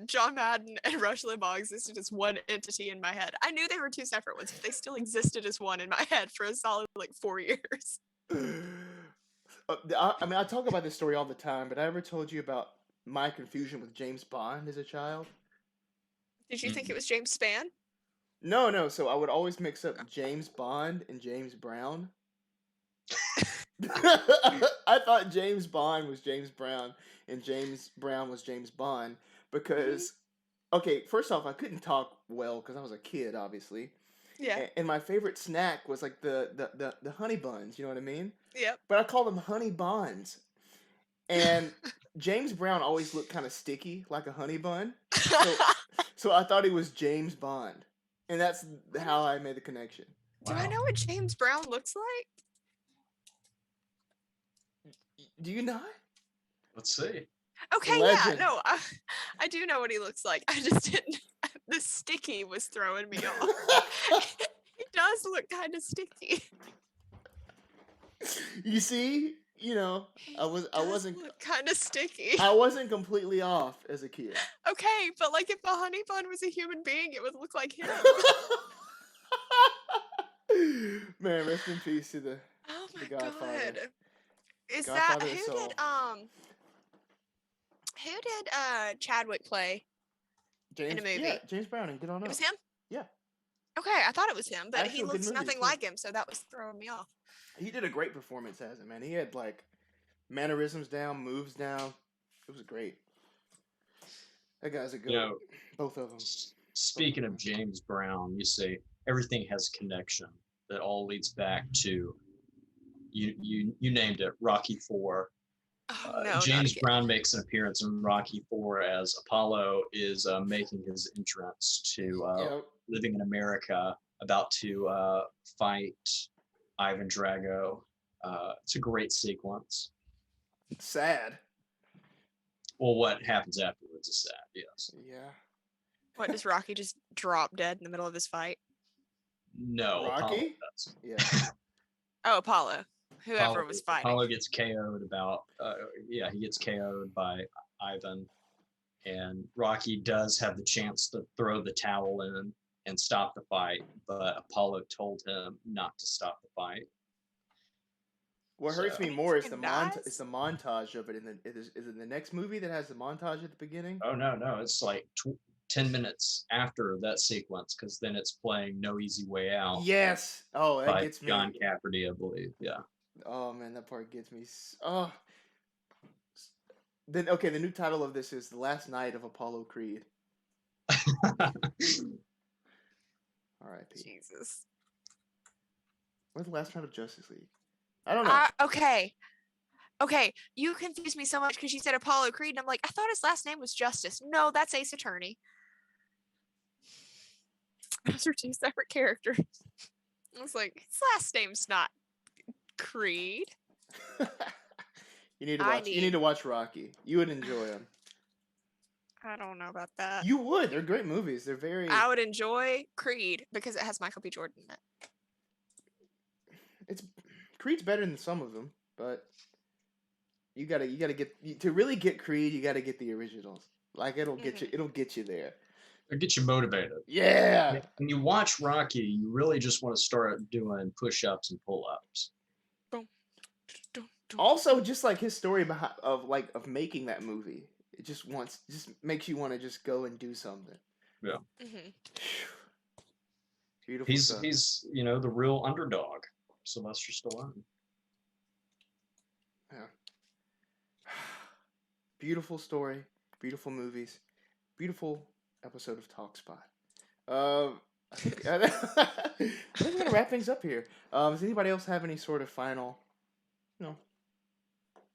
S2: John Madden and Rush Limbaugh existed as one entity in my head. I knew they were two separate ones, but they still existed as one in my head for a solid like 4 years.
S1: I mean, I talk about this story all the time, but I ever told you about my confusion with James Bond as a child?
S2: Did you think it was James Spann?
S1: No, no. So I would always mix up James Bond and James Brown. I thought James Bond was James Brown and James Brown was James Bond because, okay, first off, I couldn't talk well because I was a kid, obviously.
S2: Yeah.
S1: And my favorite snack was like the honey buns, you know what I mean?
S2: Yep.
S1: But I call them honey bonds. And James Brown always looked kind of sticky, like a honey bun. So I thought he was James Bond. And that's how I made the connection.
S2: Do I know what James Brown looks like?
S1: Do you not?
S3: Let's see.
S2: Okay,
S1: Legend.
S2: yeah, no, I do know what he looks like. I just didn't. The sticky was throwing me off. He does look kind of sticky.
S1: You see, you know, I wasn't
S2: kind of sticky.
S1: I wasn't completely off as a kid.
S2: Okay, but like if the honey bun was a human being, it would look like him.
S1: Man, rest in peace to the
S2: Oh my
S1: Godfather.
S2: god. Is
S1: Godfather
S2: that
S1: of
S2: who
S1: Soul.
S2: did Chadwick play?
S1: James,
S2: a movie?
S1: Yeah, James Brown and Get On Up.
S2: It was him?
S1: Yeah.
S2: Okay, I thought it was him, but
S1: Actually,
S2: he
S1: a good
S2: looks
S1: movie,
S2: nothing
S1: too.
S2: like him, so that was throwing me off.
S1: He did a great performance as it, man. He had like mannerisms down, moves down. It was great. That guy's a good
S3: You know,
S1: both of them.
S3: Speaking of James Brown, you say everything has a connection that all leads back to you named it, Rocky IV.
S2: Oh, no, not
S3: James
S2: again.
S3: Brown makes an appearance in Rocky IV as Apollo is making his entrance to
S1: Yep.
S3: living in America, about to fight Ivan Drago. It's a great sequence.
S1: Sad.
S3: Well, what happens afterwards is sad, yes.
S1: Yeah.
S2: What, does Rocky just drop dead in the middle of his fight?
S3: No, Apollo
S1: Rocky?
S3: does.
S1: Yeah.
S2: Oh, Apollo. Whoever was fighting.
S3: Apollo gets KO'd he gets KO'd by Ivan. And Rocky does have the chance to throw the towel in and stop the fight, but Apollo told him not to stop the fight.
S1: What hurts
S3: So-
S1: me more is
S2: Fucking
S1: the
S2: dies?
S1: it's the montage of it. Is it the next movie that has the montage at the beginning?
S3: Oh, no, it's like 10 minutes after that sequence, because then it's playing No Easy Way Out
S1: Yes. Oh, that
S3: by
S1: gets me.
S3: John Cafferty, I believe. Yeah.
S1: Oh man, that part gets me. Oh. Then okay, the new title of this is The Last Night of Apollo Creed. R.I.P.
S2: Jesus.
S1: Or The Last Night of Justice League. I don't know.
S2: Okay, you confused me so much because you said Apollo Creed, and I'm like, I thought his last name was Justice. No, that's Ace Attorney. Those are two separate characters. I was like, his last name's not Creed.
S1: You need to
S2: I
S1: watch. You
S2: need-
S1: need to watch Rocky. You would enjoy them.
S2: I don't know about that.
S1: You would. They're great movies. They're very.
S2: I would enjoy Creed because it has Michael B. Jordan in it.
S1: It's Creed's better than some of them, but you gotta get to really get Creed. You gotta get the originals. Like it'll get you. It'll get you there.
S3: It'll get you motivated.
S1: Yeah.
S3: When you watch Rocky, you really just want to start doing push-ups and pull-ups.
S1: Also, just like his story of making that movie, it just makes you want to just go and do something.
S2: Mhm.
S1: Beautiful stuff.
S3: He's the real underdog, Sylvester Stallone.
S1: Beautiful story, beautiful movies, beautiful episode of Talk Spot. I think I think we're gonna wrap things up here. Does anybody else have any sort of final, you know,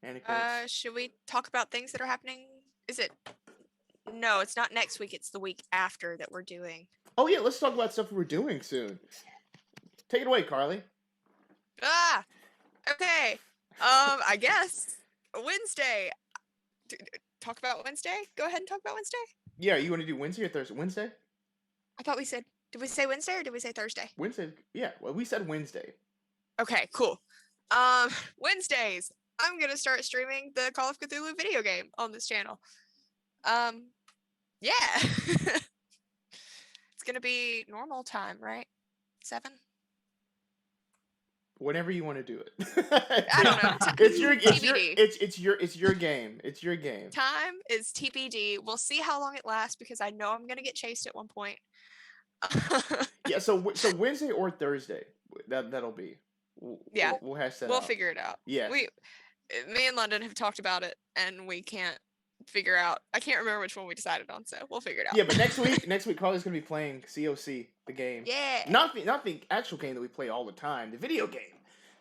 S1: anecdotes?
S2: Should we talk about things that are happening? Is it? No, it's not next week. It's the week after that we're doing.
S1: Oh yeah, let's talk about stuff we're doing soon. Take it away, Carly.
S2: Ah, okay. I guess Wednesday. Talk about Wednesday. Go ahead and talk about Wednesday.
S1: Yeah, you want to do Wednesday or Thursday? Wednesday?
S2: I thought we said. Did we say Wednesday or did we say Thursday?
S1: Wednesday. Yeah, well, we said Wednesday.
S2: Okay, cool. Wednesdays. I'm gonna start streaming the Call of Cthulhu video game on this channel. Yeah. It's gonna be normal time, right? 7.
S1: Whenever you want to do it.
S2: I don't know.
S1: It's your
S2: TBD.
S1: it's your game. It's your game.
S2: Time is TBD. We'll see how long it lasts because I know I'm gonna get chased at one point.
S1: Yeah, so Wednesday or Thursday. That'll be.
S2: Yeah.
S1: We'll hash that
S2: We'll
S1: out.
S2: figure it out.
S1: Yes.
S2: Me and London have talked about it, and we can't figure out. I can't remember which one we decided on, so we'll figure it out.
S1: Yeah, but next week Carly's gonna be playing COC, the game.
S2: Yeah.
S1: Not the actual game that we play all the time, the video game.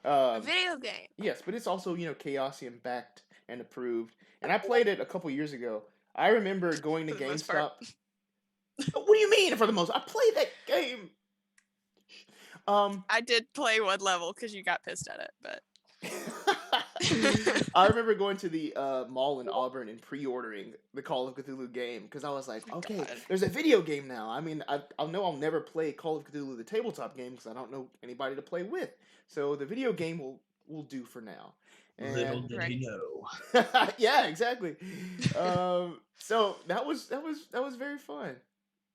S2: A video game.
S1: Yes, but it's also, Chaosium backed and approved. And I played it a couple years ago. I remember going to
S2: For the most part.
S1: GameStop. What do you mean for the most? I played that game.
S2: I did play one level because you got pissed at it, but
S1: I remember going to the mall in Auburn and pre-ordering the Call of Cthulhu game because I was like,
S2: Oh my
S1: okay,
S2: God.
S1: there's a video game now. I mean, I'll know I'll never play Call of Cthulhu the tabletop game because I don't know anybody to play with. So the video game will do for now.
S3: Little
S1: And
S3: did he know.
S1: yeah, exactly. So that was very fun.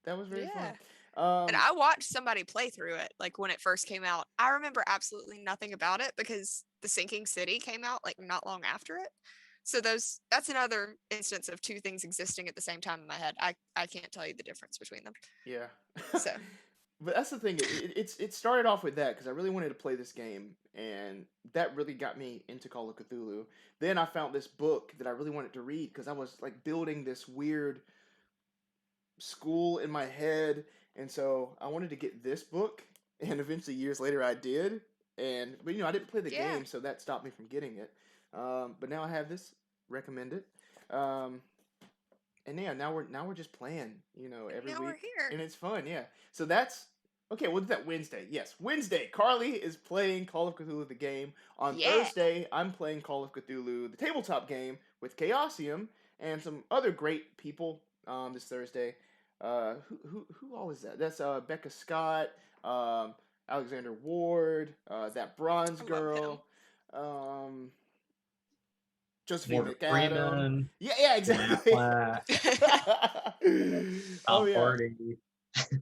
S1: That was very
S2: Yeah.
S1: fun.
S2: and I watched somebody play through it like when it first came out. I remember absolutely nothing about it because The Sinking City came out like not long after it. So that's another instance of two things existing at the same time in my head. I can't tell you the difference between them.
S1: Yeah.
S2: So
S1: But that's the thing. It started off with that because I really wanted to play this game, and that really got me into Call of Cthulhu. Then I found this book that I really wanted to read because I was like building this weird school in my head, and so I wanted to get this book. And eventually, years later, I did. But I didn't play the
S2: Yeah.
S1: game, so that stopped me from getting it. But now I have this recommended. And yeah, now we're just playing, every
S2: now
S1: week.
S2: we're here.
S1: And it's fun, yeah. So that's okay. We'll do that Wednesday. Yes, Wednesday. Carly is playing Call of Cthulhu the game. On
S2: Yeah.
S1: Thursday, I'm playing Call of Cthulhu the tabletop game with Chaosium and some other great people. This Thursday. Who all is that? That's Becca Scott, Alexander Ward, that Bronze
S2: I love
S1: Girl, Josephine
S3: Morgan
S1: McAdam.
S3: Freeman,
S1: Yeah, exactly.
S3: Black,
S1: Oh
S3: Tom
S1: yeah.
S3: Hardy.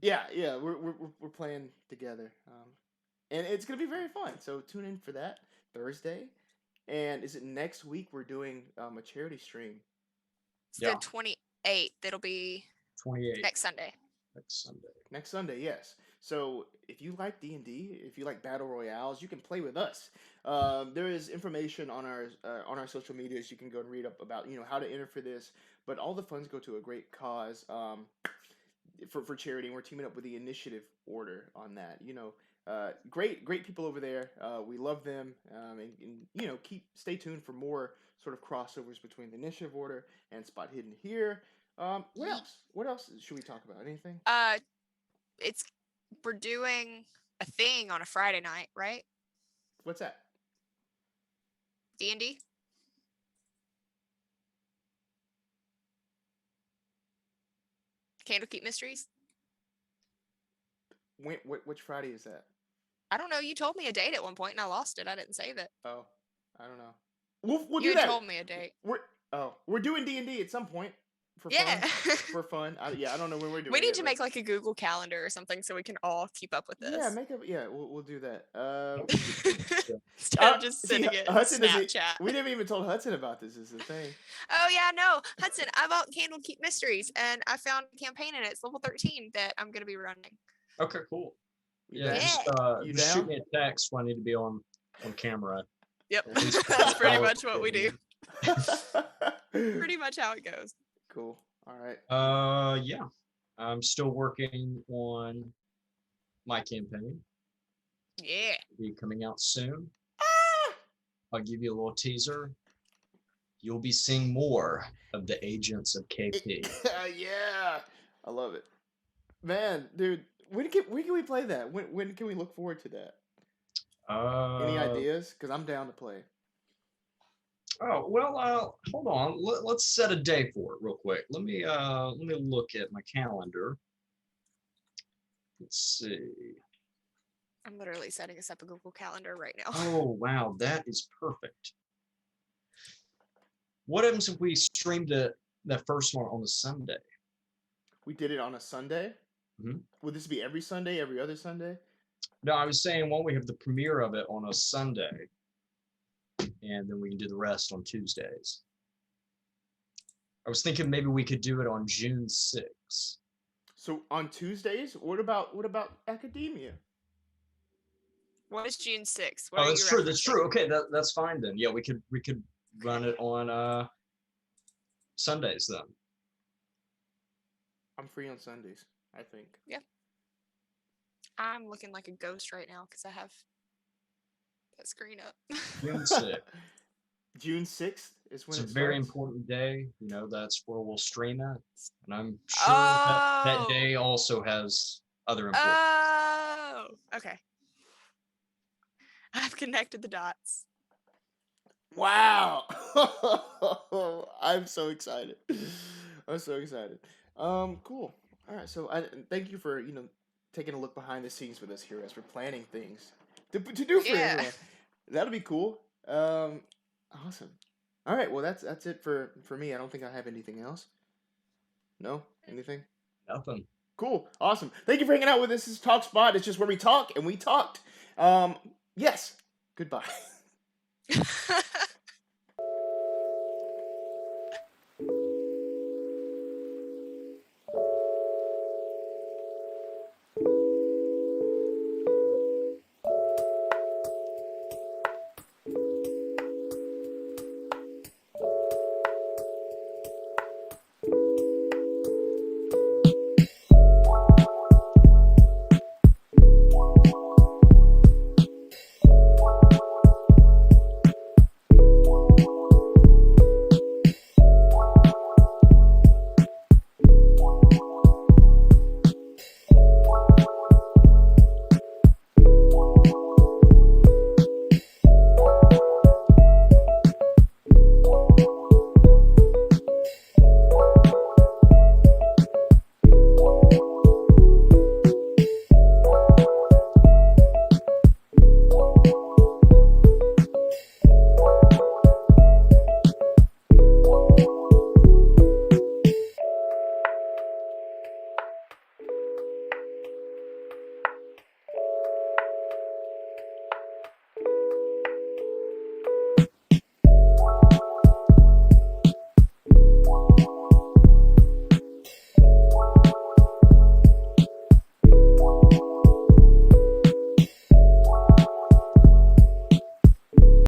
S1: Yeah, we're playing together, and it's gonna be very fun. So tune in for that Thursday. And is it next week we're doing a charity stream?
S2: It's
S3: Yeah.
S2: the 28th. It'll be
S3: 28
S2: next Sunday.
S3: next Sunday.
S1: Next Sunday, yes. So if you like D&D, if you like battle royales, you can play with us. There is information on our social medias. You can go and read up about how to enter for this. But all the funds go to a great cause for charity, and we're teaming up with the Initiative Order on that. Great people over there. We love them, and stay tuned for more sort of crossovers between the Initiative Order and Spot Hidden here. What
S2: Yeet.
S1: else? What else should we talk about? Anything?
S2: We're doing a thing on a Friday night, right?
S1: What's that?
S2: D&D. Candlekeep Mysteries.
S1: Which Friday is that?
S2: I don't know. You told me a date at one point and I lost it. I didn't save it.
S1: Oh, I don't know. We'll
S2: You
S1: do
S2: had
S1: that.
S2: told me a date.
S1: We're doing D&D at some point for
S2: Yeah.
S1: fun. For fun. I don't know when we're doing.
S2: We need
S1: it,
S2: to
S1: but-
S2: make like a Google Calendar or something so we can all keep up with this.
S1: Yeah, we'll do that.
S2: Instead of just
S1: see,
S2: sending it in
S1: Hudson doesn't-
S2: Snapchat.
S1: We never even told Hudson about this. Is the thing.
S2: Oh yeah, no, Hudson, I bought Candlekeep Mysteries and I found a campaign and it's level 13 that I'm gonna be running.
S3: Okay, cool.
S1: You
S3: Yeah,
S1: down?
S3: just,
S1: You
S3: just
S1: down?
S3: shoot me a text when I need to be on camera.
S2: Yep,
S3: At least
S2: that's pretty
S3: I'll
S2: much what we do.
S3: do.
S2: Pretty much how it goes.
S1: Cool. All right.
S3: Yeah. I'm still working on my campaign.
S2: Yeah.
S3: Will be coming out soon.
S1: Ah!
S3: I'll give you a little teaser. You'll be seeing more of the agents of KP.
S1: Yeah, I love it, man, dude. When can we play that? When can we look forward to that? Any
S3: Uh,
S1: ideas? Because I'm down to play.
S3: oh well. Hold on. Let's set a day for it real quick. Let me look at my calendar. Let's see.
S2: I'm literally setting us up a Google Calendar right now.
S3: Oh wow, that is perfect. What happens if we streamed that first one on a Sunday?
S1: We did it on a Sunday.
S3: Mhm.
S1: Would this be every Sunday, every other Sunday?
S3: No, I was saying, why don't we have the premiere of it on a Sunday, and then we can do the rest on Tuesdays. I was thinking maybe we could do it on June 6th.
S1: So on Tuesdays, what about academia?
S2: What is June 6th? What
S3: Oh,
S2: are
S3: that's
S2: you
S3: true. That's
S2: referencing?
S3: true. Okay, that's fine then. Yeah, we could run it on Sundays then.
S1: I'm free on Sundays, I think.
S2: I'm looking like a ghost right now because I have that screen up.
S3: June 6th.
S1: June 6th is when
S3: It's a
S1: it
S3: very
S1: starts?
S3: important day. You know, that's where we'll stream it, and I'm sure that
S2: Oh.
S3: day also has other important.
S2: Oh, okay. I've connected the dots.
S1: Wow! I'm so excited. I'm so excited. Cool. All right. So thank you for taking a look behind the scenes with us here as we're planning things to do for
S2: Yeah.
S1: everyone. That'll be cool. Awesome. All right. Well, that's it for me. I don't think I have anything else. No, anything.
S3: Nothing.
S1: Cool. Awesome. Thank you for hanging out with us. This is TalkSpot. It's just where we talk and we talked. Yes. Goodbye.